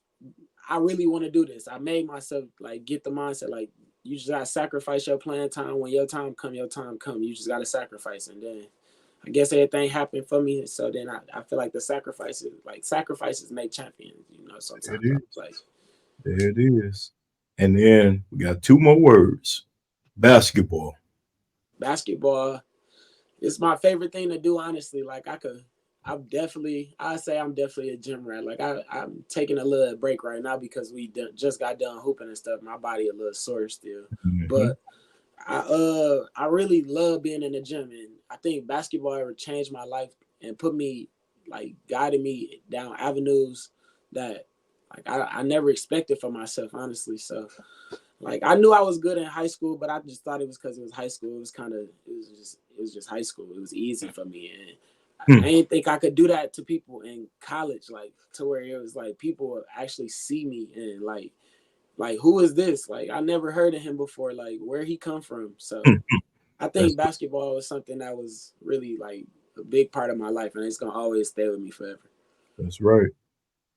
Speaker 2: I really want to do this. I made myself like get the mindset like you just gotta sacrifice your playing time. When your time come. You just gotta sacrifice. And then I guess everything happened for me. So then I feel like sacrifices make champions, you know,
Speaker 1: There
Speaker 2: sometimes
Speaker 1: it
Speaker 2: I
Speaker 1: is.
Speaker 2: was like
Speaker 1: There it is. And then we got two more words. Basketball.
Speaker 2: basketball. It's my favorite thing to do, honestly. Like I say I'm definitely a gym rat. Like I'm taking a little break right now because just got done hooping and stuff. My body a little sore still,
Speaker 1: Mm-hmm.
Speaker 2: but I really love being in the gym, and I think basketball ever changed my life and put me like guided me down avenues that like I never expected for myself, honestly. So like I knew I was good in high school, but I just thought it was because it was high school. It was just high school. It was easy for me, and I didn't think I could do that to people in college, like to where it was like people would actually see me and like who is this? Like I never heard of him before. Like where he come from? So I
Speaker 1: That's
Speaker 2: think basketball was something that was really like a big part of my life, and it's gonna always stay with me forever.
Speaker 1: that's right.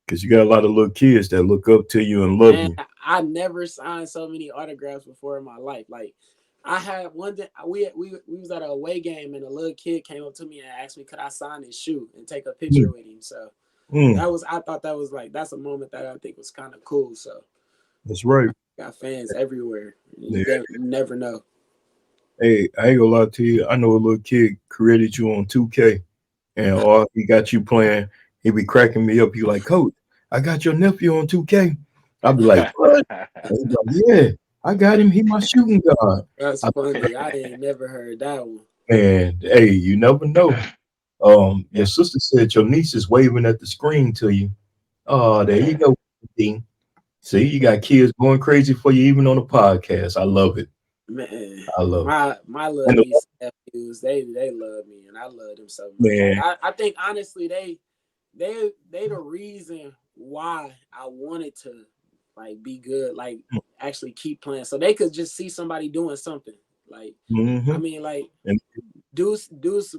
Speaker 1: Because you got a lot of little kids that look up to you and love
Speaker 2: Man,
Speaker 1: you.
Speaker 2: I never signed so many autographs before in my life. Like I had one day we was at a away game and a little kid came up to me and asked me could I sign his shoe and take a picture
Speaker 1: Mm,
Speaker 2: with him. So
Speaker 1: mm,
Speaker 2: I thought that was like that's a moment that I think was kind of cool. So
Speaker 1: that's right.
Speaker 2: got fans everywhere.
Speaker 1: Yeah.
Speaker 2: You never know.
Speaker 1: Hey, I ain't gonna lie to you. I know a little kid created you on 2K and all he got you playing. He be cracking me up. He like, Coach, I got your nephew on 2K. I'll be like, what? And he like, yeah, I got him. He my shooting guard.
Speaker 2: That's
Speaker 1: I,
Speaker 2: funny. I ain't never heard that one.
Speaker 1: man, hey, you never know. Your sister said your niece is waving at the screen to you. Oh, there you go. D. See, you got kids going crazy for you even on the podcast. I love it.
Speaker 2: Man,
Speaker 1: I love it.
Speaker 2: my little
Speaker 1: And the,
Speaker 2: niece and nephews, they love me and I love them so much. Like
Speaker 1: man,
Speaker 2: I think honestly they the reason why I wanted to like be good, like actually keep playing. So they could just see somebody doing something. Like I
Speaker 1: hmm
Speaker 2: mean like
Speaker 1: and
Speaker 2: Deuce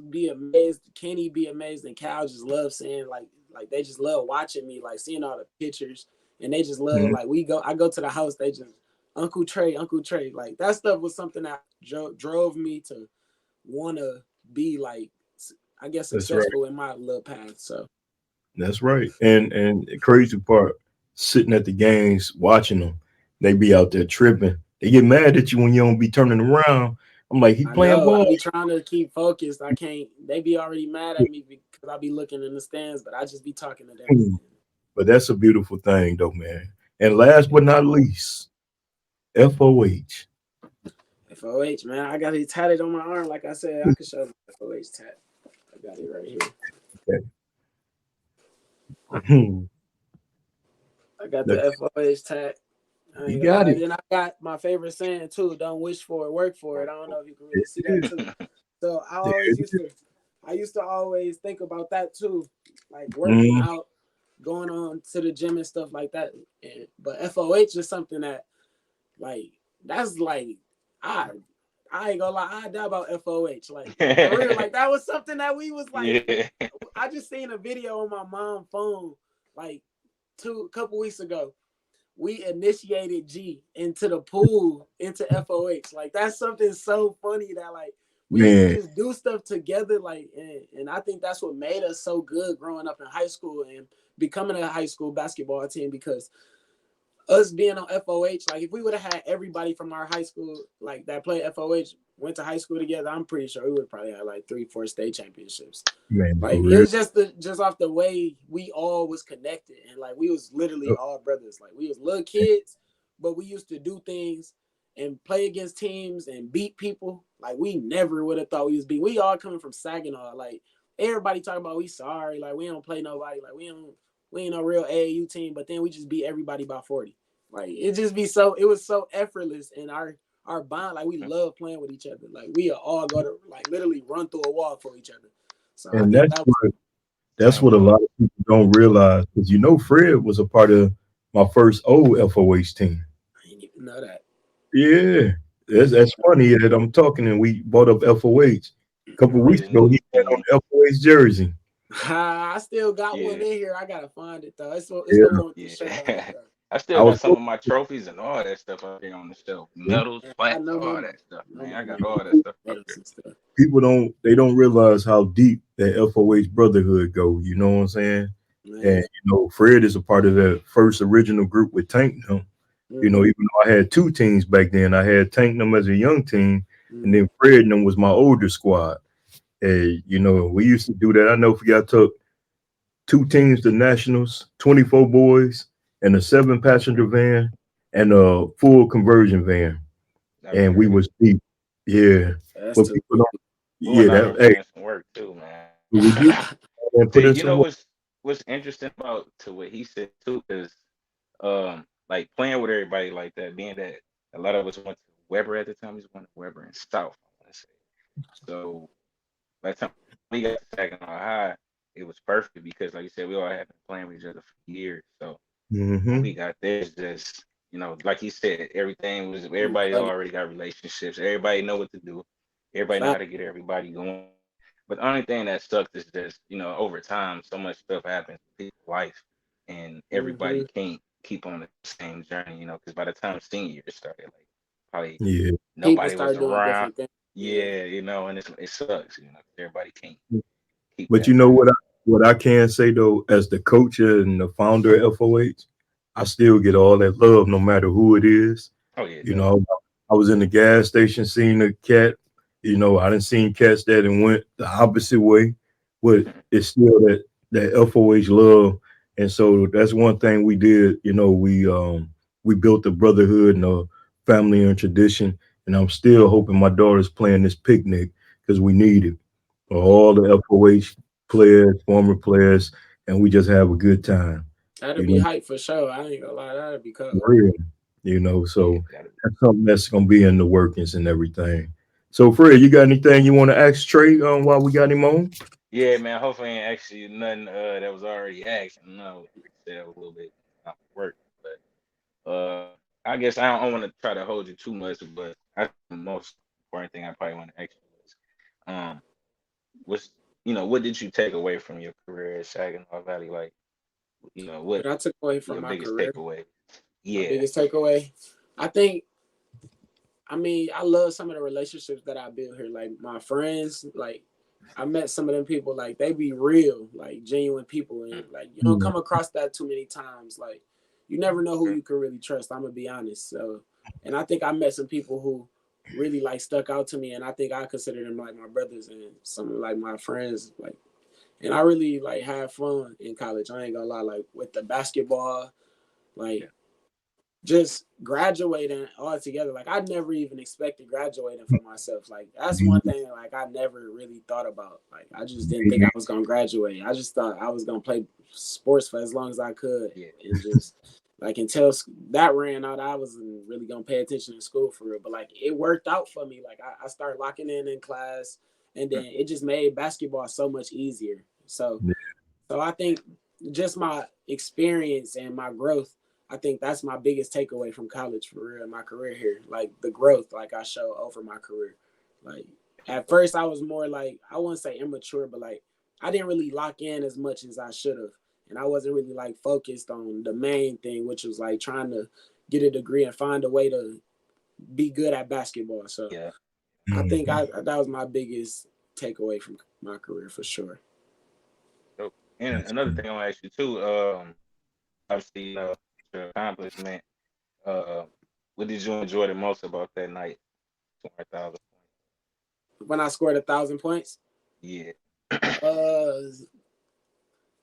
Speaker 2: be amazed, Kenny be amazed, and Cal just love seeing like they just love watching me, like seeing all the pictures, and they just love
Speaker 1: mhm,
Speaker 2: like I go to the house, they just Uncle Trey, like that stuff was something that drove me to want to be like I guess
Speaker 1: that's right.
Speaker 2: successful in my little path. So
Speaker 1: That's right. And the crazy part, sitting at the games watching them, they be out there tripping. They get mad at you when you don't be turning around. I'm like, he
Speaker 2: I
Speaker 1: playing
Speaker 2: know I
Speaker 1: ball.
Speaker 2: be trying to keep focused. I can't. They be already mad at me because I be looking in the stands, but I just be talking to them.
Speaker 1: But that's a beautiful thing, though, man. And last but not least, FOH.
Speaker 2: FOH, man. I got it tatted on my arm. Like I said, I could show the FOH tat. I got it right here.
Speaker 1: Okay.
Speaker 2: I got the
Speaker 1: That's,
Speaker 2: FOH tat. I
Speaker 1: you
Speaker 2: ain't gonna
Speaker 1: got
Speaker 2: lie.
Speaker 1: it.
Speaker 2: Then I got my favorite saying too. Don't wish for it, work for it. I don't know if you can
Speaker 1: There
Speaker 2: really see
Speaker 1: it
Speaker 2: that
Speaker 1: is.
Speaker 2: too. So
Speaker 1: There it is.
Speaker 2: I used to always think about that too, like working
Speaker 1: Mhm.
Speaker 2: out, going on to the gym and stuff like that. But FOH is something that like that's like I I ain't gonna lie, I die about FOH. Like for real, like that was something that we was like
Speaker 3: Yeah.
Speaker 2: I just seen a video on my mom's phone like a couple weeks ago. We initiated G into the pool into FOH. Like that's something so funny that like we used to
Speaker 1: Man,
Speaker 2: just do stuff together. Like and I think that's what made us so good growing up in high school and becoming a high school basketball team because us being on FOH, like if we would have had everybody from our high school like that played FOH went to high school together, I'm pretty sure we would probably have like 3-4 state championships.
Speaker 1: man, for
Speaker 2: Like it
Speaker 1: real.
Speaker 2: was just off the way we all was connected and like we was literally all brothers. Like we was little kids, but we used to do things and play against teams and beat people. Like we never would have thought we was beat. We all coming from Saginaw. Like everybody talking about we sorry, like we don't play nobody, like we ain't no real AAU team, but then we just beat everybody by 40. Like it just be so. It was so effortless, and our bond, like we love playing with each other. Like we all go to like literally run through a wall for each other. So I
Speaker 1: And
Speaker 2: think that was
Speaker 1: that's
Speaker 3: Same
Speaker 1: what a
Speaker 3: with me.
Speaker 1: lot of people don't realize because Fred was a part of my first old FOH team.
Speaker 2: I didn't even know that.
Speaker 1: Yeah, that's funny that I'm talking and we bought up FOH. A couple of
Speaker 3: We
Speaker 1: weeks
Speaker 3: just
Speaker 1: ago,
Speaker 3: knew.
Speaker 1: he had on the FOH jersey.
Speaker 2: I still got one
Speaker 3: Yeah,
Speaker 2: in here. I gotta find it though. It's the
Speaker 1: Yeah,
Speaker 2: one with the shirt on it
Speaker 3: yeah.
Speaker 2: though.
Speaker 3: I
Speaker 1: I
Speaker 3: still
Speaker 1: was
Speaker 3: got some of my trophies and all that stuff up here on the shelf. Medals,
Speaker 2: And I
Speaker 3: plaques,
Speaker 2: know
Speaker 3: all that stuff, man. I got
Speaker 2: man
Speaker 3: all that stuff up
Speaker 2: medals
Speaker 3: here.
Speaker 2: and stuff.
Speaker 1: people don't realize how deep that FOH brotherhood go. You know what I'm saying? And
Speaker 2: Man.
Speaker 1: Fred is a part of that first original group with Tank and them.
Speaker 2: Mm-hmm.
Speaker 1: Even though I had two teams back then, I had Tank and them as a young team, and
Speaker 2: Mm-hmm.
Speaker 1: then Fred and them was my older squad. And we used to do that. I know if y'all took two teams to nationals, 24 boys, and a 7-passenger van, and a full conversion van,
Speaker 3: That'd be
Speaker 1: and we
Speaker 3: crazy.
Speaker 1: was deep. Yeah,
Speaker 2: That's
Speaker 1: but
Speaker 2: too
Speaker 1: people don't.
Speaker 3: We went
Speaker 1: Yeah,
Speaker 3: out there
Speaker 1: that hey,
Speaker 3: putting some work too, man.
Speaker 1: we did and put in
Speaker 3: You
Speaker 1: some
Speaker 3: know
Speaker 1: work.
Speaker 3: what's interesting about to what he said too is like playing with everybody like that, being that a lot of us went to Weber at the time. We went to Weber in South, I want to say. So by the time we got to Saginaw High, it was perfect because, like you said, we all had been playing with each other for years. So when
Speaker 1: Hmm.
Speaker 3: we got there, it's just like he said,
Speaker 2: you
Speaker 3: everybody
Speaker 2: plug it.
Speaker 3: already got relationships. Everybody know what to do. Everybody know how
Speaker 2: Fact.
Speaker 3: to get everybody going. But the only thing that sucks is just over time, so much stuff happens in people's life, and
Speaker 2: Mm-hmm.
Speaker 3: everybody can't keep on the same journey. Because by the time senior year started, like probably
Speaker 1: Yeah.
Speaker 2: People
Speaker 3: nobody was
Speaker 2: start doing
Speaker 3: around.
Speaker 2: different things. Yeah.
Speaker 3: Yeah, and it sucks. Everybody can't keep
Speaker 1: But
Speaker 3: that bond.
Speaker 1: what I can say though, as the coach and the founder of FOH, I still get all that love no matter who it is.
Speaker 3: Oh yeah,
Speaker 1: You
Speaker 3: definitely.
Speaker 1: know, I was in the gas station seeing a cat. I didn't seen cats that and went the opposite way, but it's still that FOH love. And so that's one thing we did. We built a brotherhood and a family and tradition. And I'm still hoping my daughter's playing this picnic because we need it for
Speaker 3: Yeah,
Speaker 1: all the FOH players, former players, and we just have a good time.
Speaker 2: That'd
Speaker 1: You
Speaker 2: be
Speaker 1: know,
Speaker 2: hype for sure. I ain't gonna lie, that'd be
Speaker 1: for
Speaker 2: cool.
Speaker 1: real.
Speaker 3: yeah,
Speaker 1: So
Speaker 3: gotta be.
Speaker 1: that's something that's gonna be in the workings and everything. So Fred, you got anything you want to ask Trey while we got him on?
Speaker 3: Yeah, man. Hopefully, ain't actually nothing that was already asked. No, like I said, a little bit work, but I guess I don't want to try to hold you too much. But I think the most important thing I probably want to ask you is, um, what's what did you take away from your career at Saginaw Valley? Like, what
Speaker 2: What I took away from
Speaker 3: your
Speaker 2: my
Speaker 3: biggest
Speaker 2: career,
Speaker 3: takeaway?
Speaker 2: my
Speaker 3: Yeah.
Speaker 2: biggest takeaway, I think, I mean, I love some of the relationships that I built here. Like my friends, like I met some of them people, like they be real, like genuine people. And like you don't
Speaker 1: Mm,
Speaker 2: come across that too many times. Like you never know who you can really trust. I'm gonna be honest. So, and I think I met some people who really like stuck out to me, and I think I consider them like my brothers and some like my friends. Like, and I really like had fun in college. I ain't gonna lie, like with the basketball, like
Speaker 3: Yeah.
Speaker 2: just graduating all together. Like I never even expected graduating for myself. Like that's one
Speaker 1: mm,
Speaker 2: thing like I never really thought about. Like I just didn't think
Speaker 1: mm,
Speaker 2: I was gonna graduate. I just thought I was gonna play sports for as long as I could
Speaker 3: Yeah.
Speaker 2: and just like until that ran out, I wasn't really gonna pay attention in school for real. But like it worked out for me. Like I started locking in class, and then it just made basketball so much easier. So I think just my experience and my growth, I think that's my biggest takeaway from college for real, my career here. Like the growth, like I show over my career. Like at first I was more like, I wouldn't say immature, but like I didn't really lock in as much as I should have. And I wasn't really like focused on the main thing, which was like trying to get a degree and find a way to be good at basketball. So
Speaker 3: Yeah.
Speaker 2: I think
Speaker 1: mm.
Speaker 2: that was my biggest takeaway from my career for sure.
Speaker 3: So, and
Speaker 1: That's
Speaker 3: another
Speaker 1: good.
Speaker 3: thing I want to ask you too. Obviously, your accomplishment. Uh, what did you enjoy the most about that night? 200,000 points.
Speaker 2: When I scored 1,000 points,
Speaker 3: Yeah.
Speaker 2: uh,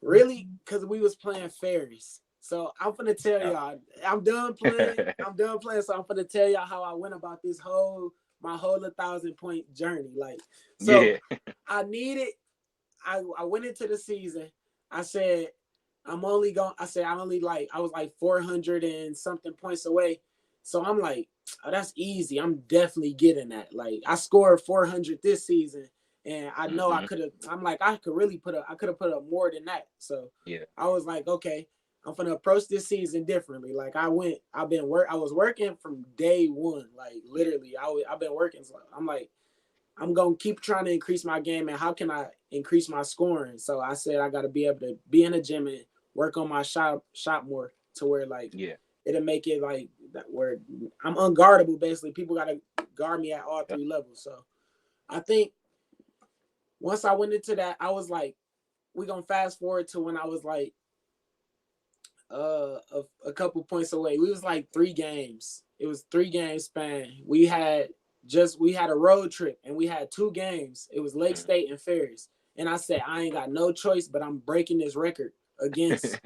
Speaker 2: really, because we was playing fairies. So I'm gonna tell
Speaker 3: Yeah.
Speaker 2: y'all, I'm done playing. I'm done playing. So I'm gonna tell y'all how I went about this my whole 1,000 point journey. Like, so
Speaker 3: Yeah.
Speaker 2: I needed. I went into the season. I said I'm only going. I said I only like I was like 400 and something points away. So I'm like, oh, that's easy. I'm definitely getting that. Like I scored 400 this season, and I know I
Speaker 3: Mm-hmm.
Speaker 2: could have. I'm like I could really put up. I could have put up more than that. So
Speaker 3: Yeah.
Speaker 2: I was like, okay, I'm gonna approach this season differently. Like I went. I've been work. I was working from day one. Like literally, I've been working. So I'm like, I'm gonna keep trying to increase my game, and how can I increase my scoring? So I said I got to be able to be in the gym and work on my shot more to where like
Speaker 3: Yeah.
Speaker 2: it'll make it like that where I'm unguardable. Basically, people got to guard me at all
Speaker 3: Yep.
Speaker 2: three levels. So I think once I went into that, I was like, we gonna fast forward to when I was like a couple points away. We was like 3 games. It was 3 games span. We had a road trip and we had 2 games. It was Lake State and Ferris. And I said I ain't got no choice, but I'm breaking this record against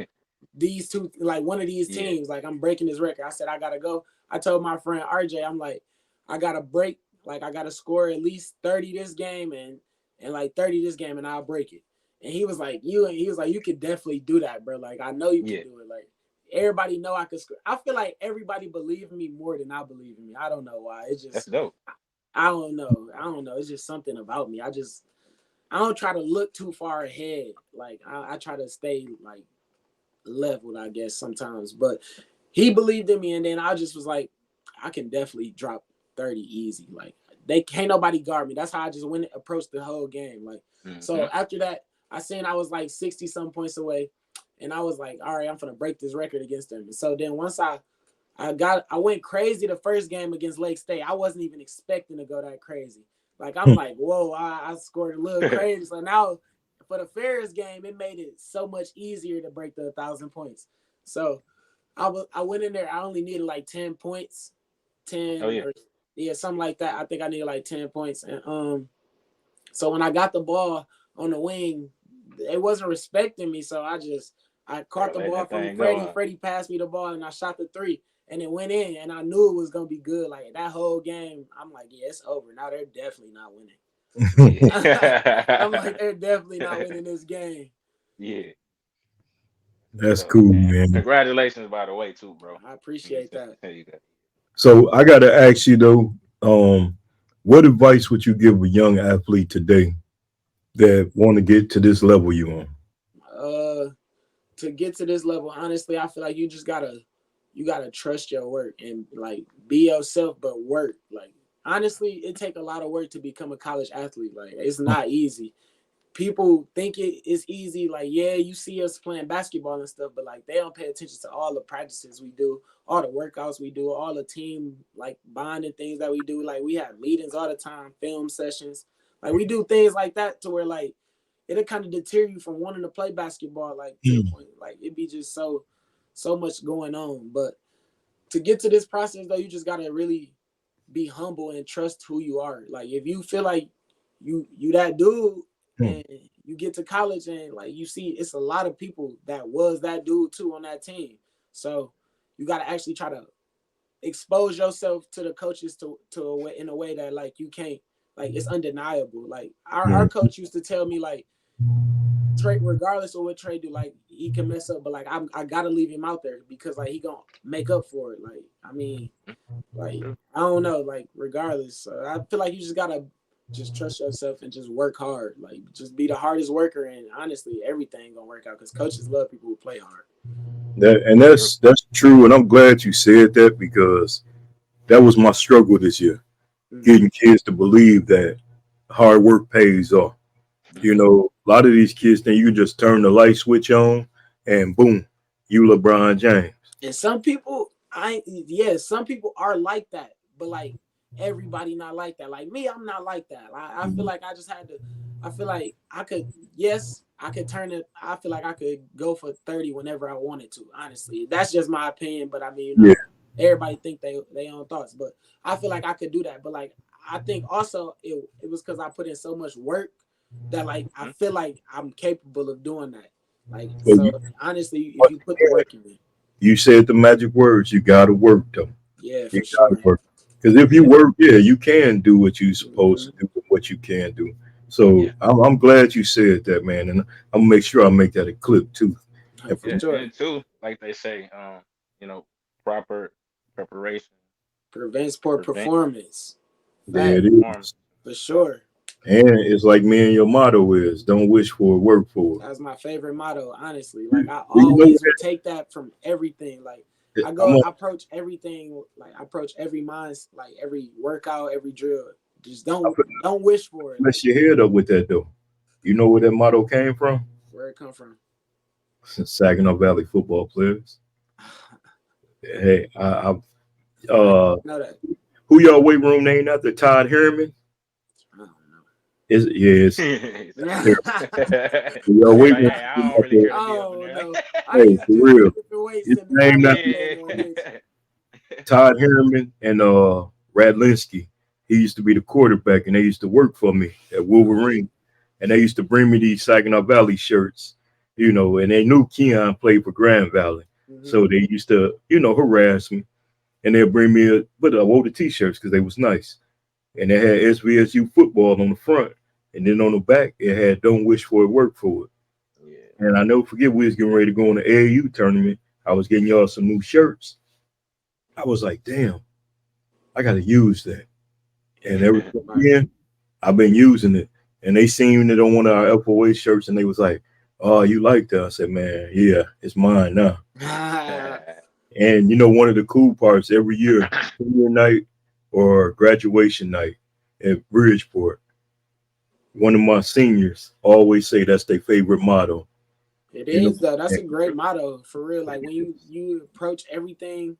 Speaker 2: these two, like one of these
Speaker 3: Yeah.
Speaker 2: teams. Like I'm breaking this record. I said I gotta go. I told my friend RJ, I'm like, I gotta break. Like I gotta score at least 30 this game and like 30 this game, and I'll break it. And he was like, you could definitely do that, bro. Like I know you can
Speaker 3: Yeah.
Speaker 2: do it. Like everybody know I could score. I feel like everybody believe in me more than I believe in me. I don't know why. It's
Speaker 3: That's
Speaker 2: just
Speaker 3: dope.
Speaker 2: I don't know. I don't know. It's just something about me. I don't try to look too far ahead. Like I try to stay like leveled, I guess sometimes. But he believed in me, and then I just was like, I can definitely drop 30 easy. Like they can't nobody guard me. That's how I just went and approached the whole game. Like
Speaker 3: Mm-hmm.
Speaker 2: so after that, I seen I was like 60 some points away, and I was like, all right, I'm gonna break this record against them. And so then once I went crazy the first game against Lake State. I wasn't even expecting to go that crazy. Like I'm like, whoa, I scored a little crazy. So now for the Ferris game, it made it so much easier to break the 1,000 points. So I went in there. I only needed like 10 points,
Speaker 3: Oh
Speaker 2: 10
Speaker 3: yeah.
Speaker 2: or yeah, something like that. I think I needed like 10 points. And so when I got the ball on the wing, it wasn't respecting me. So I caught
Speaker 3: Start
Speaker 2: the
Speaker 3: letting
Speaker 2: ball
Speaker 3: that
Speaker 2: from
Speaker 3: thing go,
Speaker 2: Freddie.
Speaker 3: huh?
Speaker 2: Freddie passed me the ball and I shot the three. And it went in, and I knew it was gonna be good. Like that whole game, I'm like, yeah, it's over. Now they're definitely not winning. I'm like,
Speaker 3: Yeah.
Speaker 2: they're definitely not winning this game.
Speaker 3: Yeah. That's
Speaker 1: That's
Speaker 3: dope,
Speaker 1: cool,
Speaker 3: man.
Speaker 1: man.
Speaker 3: Congratulations, by the way, too, bro.
Speaker 2: I
Speaker 3: Let me
Speaker 2: appreciate
Speaker 3: just
Speaker 2: that.
Speaker 3: tell you that.
Speaker 1: So I got to ask you though, what advice would you give a young athlete today that want to get to this level you on?
Speaker 2: Uh, to get to this level, honestly, I feel like you gotta trust your work and like be yourself, but work. Like honestly, it take a lot of work to become a college athlete. Like it's not easy. People think it is easy. Like, yeah, you see us playing basketball and stuff, but like they don't pay attention to all the practices we do, all the workouts we do, all the team like bonding things that we do. Like we have meetings all the time, film sessions. Like we do things like that to where like it'll kind of deter you from wanting to play basketball, like to the
Speaker 1: Mm.
Speaker 2: point like it'd be just so much going on. But to get to this process though, you just gotta really be humble and trust who you are. Like if you feel like you that dude
Speaker 1: Mm.
Speaker 2: and you get to college and like you see it's a lot of people that was that dude too on that team. So you gotta actually try to expose yourself to the coaches to a way in a way that like you can't like it's undeniable. Like our
Speaker 1: Mm.
Speaker 2: coach used to tell me like Trey, regardless of what Trey do, like he can mess up, but like I gotta leave him out there because like he gonna make up for it. Like I mean, like
Speaker 3: True.
Speaker 2: I don't know, like regardless. So I feel like you just gotta just trust yourself and just work hard. Like just be the hardest worker, and honestly, everything gonna work out because coaches love people who play hard.
Speaker 3: True.
Speaker 1: That's true, and I'm glad you said that because that was my struggle this year,
Speaker 2: Mm-hmm.
Speaker 1: getting kids to believe that hard work pays off. You
Speaker 3: Mm-hmm.
Speaker 1: know, a lot of these kids think you can just turn the light switch on and boom, you LeBron James.
Speaker 2: And some people, some people are like that, but like everybody not like that. Like me, I'm not like that. I feel like I just had to. I feel like I could. Yes, I could turn it. I feel like I could go for 30 whenever I wanted to. Honestly, that's just my opinion. But I mean,
Speaker 1: Yeah.
Speaker 2: everybody think they own thoughts. But I feel like I could do that. But like I think also it was because I put in so much work that like I
Speaker 3: Mm-hmm.
Speaker 2: feel like I'm capable of doing that. Like
Speaker 1: But
Speaker 2: so,
Speaker 1: you,
Speaker 2: honestly, if
Speaker 1: but
Speaker 2: you put the work in,
Speaker 1: you said the magic words. You got to work though.
Speaker 2: yeah,
Speaker 1: You
Speaker 2: for
Speaker 1: got to
Speaker 2: sure.
Speaker 1: work because if you
Speaker 2: Yeah.
Speaker 1: work, yeah, you can do what you're supposed
Speaker 2: Mm-hmm.
Speaker 1: to do, what you can do. So
Speaker 3: Yeah.
Speaker 1: I'm glad you said that, man, and I'm gonna make sure I make that a clip too. And
Speaker 2: For
Speaker 3: Yeah,
Speaker 2: sure.
Speaker 3: and two, like they say, you know, proper preparation
Speaker 2: Prevents poor
Speaker 3: prevent
Speaker 2: performance.
Speaker 1: there
Speaker 2: Fact.
Speaker 1: it
Speaker 3: performance.
Speaker 1: is.
Speaker 2: For sure.
Speaker 1: And it's like me and your motto is don't wish for it, work for
Speaker 2: That's my favorite motto, honestly.
Speaker 1: it.
Speaker 2: Like I
Speaker 1: You know
Speaker 2: always would take that from everything. Like
Speaker 1: that
Speaker 2: I
Speaker 1: I'm
Speaker 2: go,
Speaker 1: gonna
Speaker 2: I approach everything. Like I approach every mind, like every workout, every drill. Just don't wish for it. Like
Speaker 1: mess your head up with that though. You know where that motto came from?
Speaker 2: where it come from.
Speaker 1: Saginaw Valley football players. Hey,
Speaker 2: I
Speaker 1: uh,
Speaker 2: know that.
Speaker 1: who y'all weight room named after? Todd Herman.
Speaker 2: I don't
Speaker 1: Is yes.
Speaker 2: know.
Speaker 1: Y'all
Speaker 3: He's
Speaker 1: weight
Speaker 3: like,
Speaker 1: room
Speaker 3: hey, I
Speaker 1: named
Speaker 3: don't really
Speaker 1: after,
Speaker 3: care to be up in
Speaker 2: Oh
Speaker 3: there.
Speaker 2: no, I
Speaker 1: hey,
Speaker 2: used
Speaker 1: for
Speaker 2: to
Speaker 1: real.
Speaker 2: lift weights
Speaker 1: It's
Speaker 2: in the
Speaker 1: named
Speaker 2: Bible
Speaker 1: after
Speaker 2: playing on
Speaker 3: Yeah.
Speaker 2: this.
Speaker 1: Todd Herman and Radlinski. He used to be the quarterback, and they used to work for me at Wolverine, and they used to bring me these Saginaw Valley shirts, and they knew Keon played for Grand Valley,
Speaker 2: Mm-hmm.
Speaker 1: so they used to, harass me, and they'd bring me but I wore the t-shirts because they was nice, and they had SVSU football on the front, and then on the back it had "Don't wish for it, work for it."
Speaker 3: Yeah.
Speaker 1: And I never forget we was getting ready to go on the AAU tournament. I was getting y'all some new shirts. I was like, damn, I got to use that. And ever since
Speaker 2: Right.
Speaker 1: then, I've been using it. And they seen it on one of our FOA shirts, and they was like, "Oh, you like that?" I said, "Man, yeah, it's mine now." And one of the cool parts every year, senior night or graduation night at Bridgeport, one of my seniors always say that's their favorite motto.
Speaker 2: It
Speaker 1: You know,
Speaker 2: is though. That's
Speaker 1: and
Speaker 2: a great motto for real. Like when you approach everything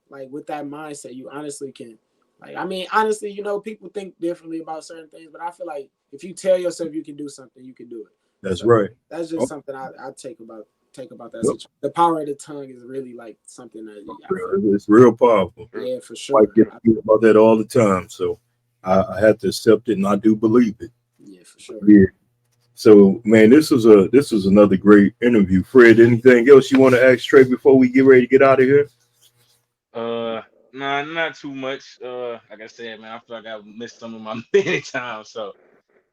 Speaker 2: like with that mindset, you honestly can. Like I mean, honestly, people think differently about certain things, but I feel like if you tell yourself you can do something, you can do it.
Speaker 1: that's
Speaker 2: So
Speaker 1: right.
Speaker 2: that's just
Speaker 1: Oh,
Speaker 2: something I take about that
Speaker 1: yep.
Speaker 2: situation. The power of the tongue is really like something that I feel.
Speaker 1: It's real powerful.
Speaker 3: True.
Speaker 2: Yeah, for
Speaker 1: I
Speaker 2: sure.
Speaker 1: get about that all the time. So I have to accept it, and I do believe it.
Speaker 2: Yeah, for sure.
Speaker 1: Yeah. So, man, this was another great interview. Fred, anything else you want to ask Trey before we get ready to get out of here?
Speaker 3: Uh, nah, not too much. Like I said, man, I feel like I've missed some of my many times. So,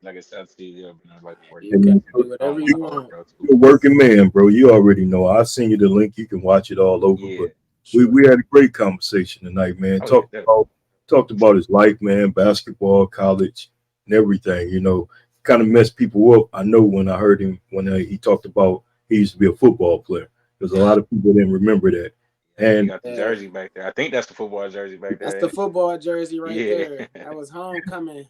Speaker 3: like I said, I see you up, and I like to work
Speaker 2: You
Speaker 1: Hey,
Speaker 3: out.
Speaker 2: can
Speaker 1: man,
Speaker 2: do whatever
Speaker 3: I'm
Speaker 1: you-
Speaker 2: you
Speaker 3: on my
Speaker 2: want.
Speaker 3: workout too.
Speaker 1: you're a working man, bro. You already know. I'll send you the link. You can watch it all over.
Speaker 3: Yeah.
Speaker 1: But we,
Speaker 2: Sure.
Speaker 1: we had a great conversation tonight, man.
Speaker 3: Oh yeah, definitely.
Speaker 1: Talked about his life, man, basketball, college, and everything. Kind of messed people up. I know when I heard him when he talked about he used to be a football player because a lot of people didn't remember that.
Speaker 3: I think he
Speaker 1: And
Speaker 3: got the
Speaker 2: Yeah.
Speaker 3: jersey back there. I think that's the football jersey back
Speaker 2: That's
Speaker 3: there,
Speaker 2: the
Speaker 3: ain't
Speaker 2: football jersey right
Speaker 3: it?
Speaker 2: there.
Speaker 3: Yeah.
Speaker 2: That was homecoming.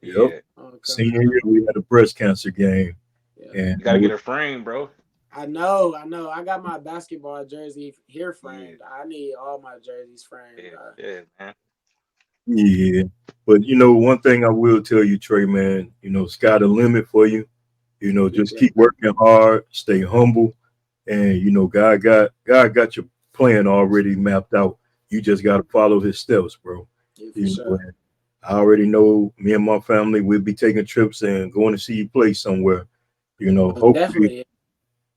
Speaker 1: yep,
Speaker 3: Yeah.
Speaker 2: Homecoming.
Speaker 1: senior year we had a breast cancer game,
Speaker 2: Yeah.
Speaker 1: and
Speaker 3: You gotta get a frame, bro.
Speaker 2: I know, I know. I got my basketball jersey here
Speaker 3: Yeah.
Speaker 2: framed. I need all my jerseys framed.
Speaker 3: Yeah. Yeah, man.
Speaker 1: yeah. But one thing I will tell you, Trey, man, sky the limit for you. Just
Speaker 2: Appreciate
Speaker 1: keep
Speaker 2: that.
Speaker 1: working hard, stay humble, and God got your plan already mapped out. You just got to follow His steps, bro.
Speaker 2: Yeah, for sure.
Speaker 1: And I already know me and my family will be taking trips and going to see you play somewhere. Hopefully,
Speaker 2: Definitely.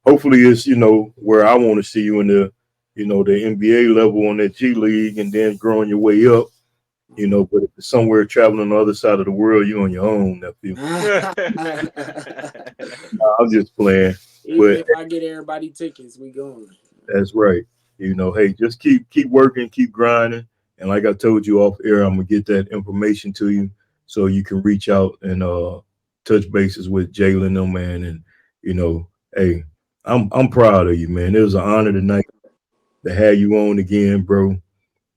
Speaker 1: hopefully it's where I want to see you in the NBA level on that G League, and then growing your way up. But if it's somewhere traveling on the other side of the world, you're on your own, nephew. I'm just playing.
Speaker 2: Even
Speaker 1: But
Speaker 2: if I get everybody tickets, we going.
Speaker 1: that's right. Hey, just keep working, keep grinding. And like I told you off air, I'm gonna get that information to you so you can reach out and touch bases with Jalen them, man. And hey, I'm proud of you, man. It was an honor tonight to have you on again, bro.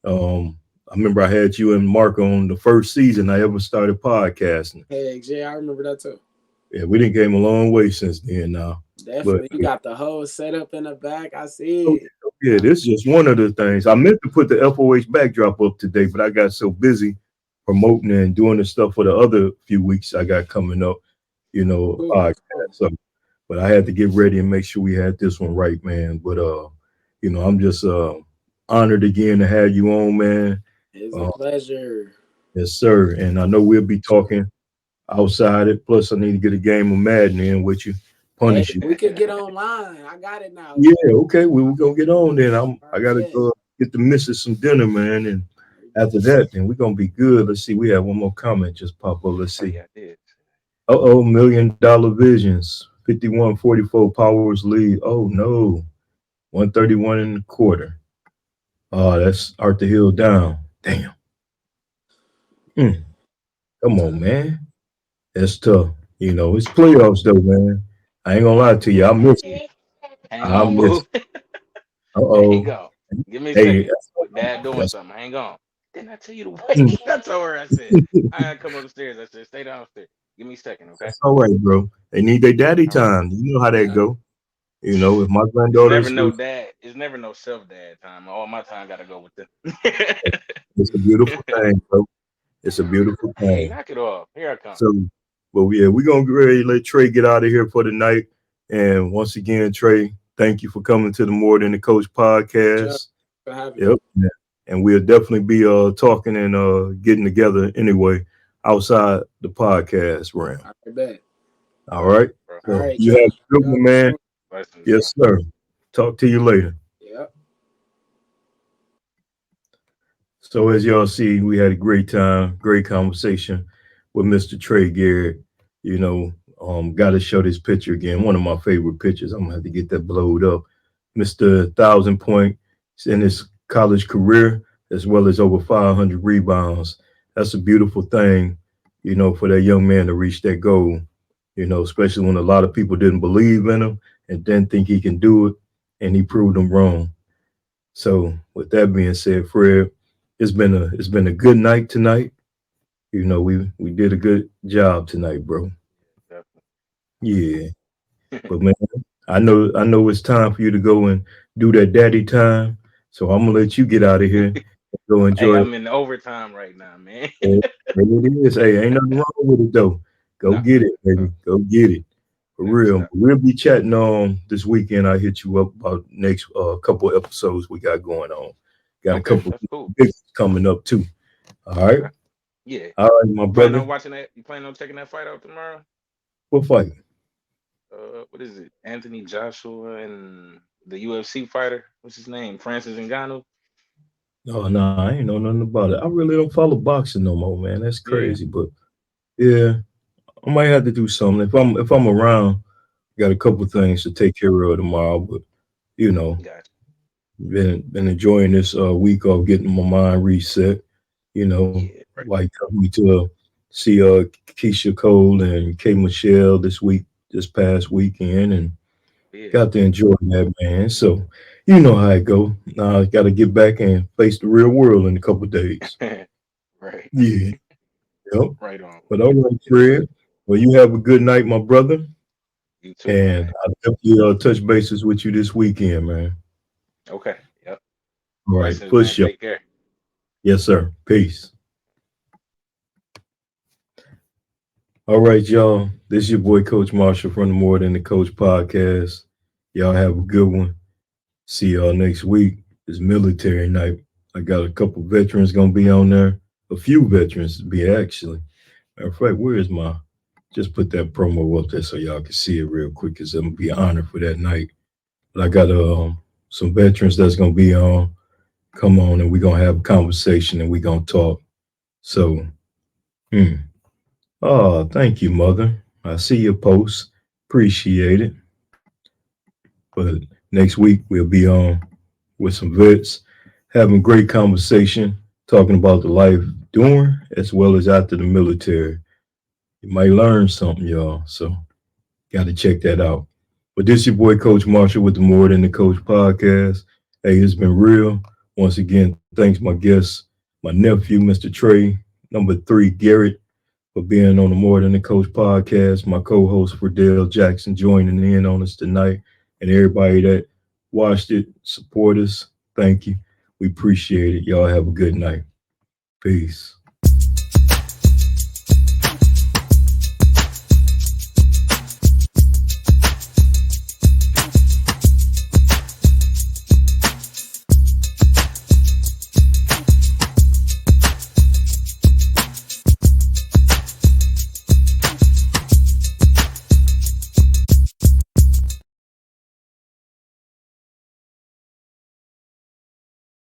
Speaker 1: I remember I had you and Mark on the first season I ever started podcasting.
Speaker 2: Hey, Jay, I remember that too.
Speaker 1: Yeah, we didn't came a long way since then now. But
Speaker 2: Definitely. You got the whole setup in the back. I see it.
Speaker 1: yeah, this is just one of the things. I meant to put the FOH backdrop up today, but I got so busy promoting and doing the stuff for the other few weeks I got coming up,
Speaker 2: Cool.
Speaker 1: podcast.
Speaker 2: Cool.
Speaker 1: So, but I had to get ready and make sure we had this one right, man. But I'm just honored again to have you on, man.
Speaker 2: It's a
Speaker 1: Uh,
Speaker 2: pleasure.
Speaker 1: yes, sir. And I know we'll be
Speaker 2: Sure.
Speaker 1: talking outside it. Plus, I need to get a game of Madden in with you,
Speaker 2: Hey,
Speaker 1: punish you.
Speaker 2: we could get online. I got it now.
Speaker 1: Yeah, okay. We were gonna get on then. I
Speaker 2: Already
Speaker 1: gotta
Speaker 2: bet.
Speaker 1: get the missus some dinner, man. And
Speaker 2: Already
Speaker 1: after
Speaker 2: bet.
Speaker 1: that, then we're gonna be good. Let's see. We have one more comment just pop up. Let's
Speaker 3: Oh
Speaker 1: see.
Speaker 3: yeah, I did.
Speaker 1: $1 million visions. 51-44 powers lead. Oh no. 131 and a quarter. That's Arthur Hill down. Damn. Mm, come on,
Speaker 2: Tough.
Speaker 1: man. That's tough. It's playoffs though, man. I ain't gonna lie to you. I miss it.
Speaker 3: Hang
Speaker 1: I
Speaker 3: on,
Speaker 1: miss
Speaker 3: boo.
Speaker 1: it. Uh-oh.
Speaker 3: Hang on. Give me a
Speaker 1: Hey,
Speaker 3: second. Dad doing
Speaker 1: that's,
Speaker 3: something. Hang on. Didn't I tell you to
Speaker 1: mm,
Speaker 3: wait? I told her. I said I gotta come upstairs. I said stay downstairs. Give me a second, okay?
Speaker 1: that's all right, bro. They need their daddy
Speaker 3: All right.
Speaker 1: time. You know how that
Speaker 3: Uh,
Speaker 1: go. If my
Speaker 3: it's never
Speaker 1: granddaughters
Speaker 3: no
Speaker 1: was,
Speaker 3: dad. It's never no self dad time. All my time gotta go with them.
Speaker 1: it's a beautiful thing, bro. It's a beautiful
Speaker 3: Hey,
Speaker 1: thing.
Speaker 3: knock it off. Here I come.
Speaker 1: So, but yeah, we're gonna get ready to let Trey get out of here for the night. And once again, Trey, thank you for coming to the More Than the Coach
Speaker 2: Sure.
Speaker 1: podcast.
Speaker 2: For having
Speaker 1: Yep.
Speaker 2: me.
Speaker 1: Yeah. And we'll definitely be talking and getting together anyway outside the podcast realm.
Speaker 2: I bet.
Speaker 1: All right.
Speaker 3: Bro.
Speaker 2: All
Speaker 1: So
Speaker 2: right,
Speaker 1: you have
Speaker 2: y'all.
Speaker 1: a good
Speaker 2: Y'all
Speaker 1: one,
Speaker 2: be
Speaker 1: man.
Speaker 2: cool.
Speaker 3: Blessings, bro.
Speaker 1: Yes, sir. Talk to you later.
Speaker 2: Yep.
Speaker 1: So as y'all see, we had a great time, great conversation with Mr. Trey Garrett. You know, got to show this picture again. One of my favorite pictures. I'm gonna have to get that blowed up. Mr. 1,000 point in his college career, as well as over 500 rebounds. That's a beautiful thing, for that young man to reach that goal. Especially when a lot of people didn't believe in him and didn't think he can do it, and he proved them wrong. So with that being said, Fred, it's been a good night tonight. We did a good job tonight, bro.
Speaker 3: Definitely.
Speaker 1: Yeah. But man, I know it's time for you to go and do that daddy time. So I'm gonna let you get out of here and go
Speaker 3: Hey,
Speaker 1: enjoy it.
Speaker 3: I'm in overtime right now, man.
Speaker 1: There it is. Hey, ain't nothing wrong with it though. Go
Speaker 3: Nah,
Speaker 1: get it,
Speaker 3: uh,
Speaker 1: baby. Go get it. For
Speaker 3: never
Speaker 1: real.
Speaker 3: stop.
Speaker 1: We'll be chatting on this weekend. I hit you up about next couple episodes we got going on. Got a
Speaker 3: Okay,
Speaker 1: couple
Speaker 3: that's cool.
Speaker 1: big coming up too. All right.
Speaker 3: Okay. Yeah.
Speaker 1: All right, my
Speaker 3: You plan
Speaker 1: brother.
Speaker 3: on watching that? You plan on checking that fight out tomorrow?
Speaker 1: What fight?
Speaker 3: What is it? Anthony Joshua and the UFC fighter. What's his name? Francis Ngannou.
Speaker 1: Oh no, I ain't know nothing about it. I really don't follow boxing no more, man. That's
Speaker 3: Yeah.
Speaker 1: crazy. But yeah, I might have to do something. If I'm around, got a couple things to take care of tomorrow. But you know,
Speaker 3: Gotcha.
Speaker 1: been enjoying this week of getting my mind reset.
Speaker 3: Yeah. Right.
Speaker 1: Like took me to see Keisha Cole and K Michelle this past weekend, and
Speaker 3: Yeah.
Speaker 1: got to enjoy that, man. So you know how it go. Now I got to get back and face the real world in a couple days.
Speaker 3: Right.
Speaker 1: Yeah. Yep.
Speaker 3: Right on.
Speaker 1: But all right,
Speaker 3: Yes, sir.
Speaker 1: Fred. Well, you have a good night, my brother.
Speaker 3: You too, my
Speaker 1: And
Speaker 3: man.
Speaker 1: I'll definitely touch bases with you this weekend, man.
Speaker 3: Okay. Yep.
Speaker 1: All right.
Speaker 3: Blessings, man.
Speaker 1: Push you.
Speaker 3: Take care.
Speaker 1: Yes, sir. Peace. All right, y'all. This is your boy, Coach Marshall from the More Than the Coach podcast. Y'all have a good one. See y'all next week. It's military night. I got a couple veterans gonna be on there. A few veterans to be actually. Matter of fact, where is my just put that promo up there so y'all can see it real quick because I'm gonna be honored for that night. But I got some veterans that's gonna be on. Come on, and we're gonna have a conversation and we're gonna talk. So, hmm. Oh, thank you, mother. I see your post. Appreciate it. But next week we'll be on with some vets, having great conversation, talking about the life during as well as after the military. You might learn something, y'all. So got to check that out. But this your boy Coach Marshall with the More Than the Coach podcast. Hey, it's been real. Once again, thanks my guests, my nephew, Mr. Trey, number three, Garrett, for being on the More Than the Coach podcast. My co-host Fredell Jackson joining in on us tonight, and everybody that watched it, support us. Thank you. We appreciate it. Y'all have a good night. Peace.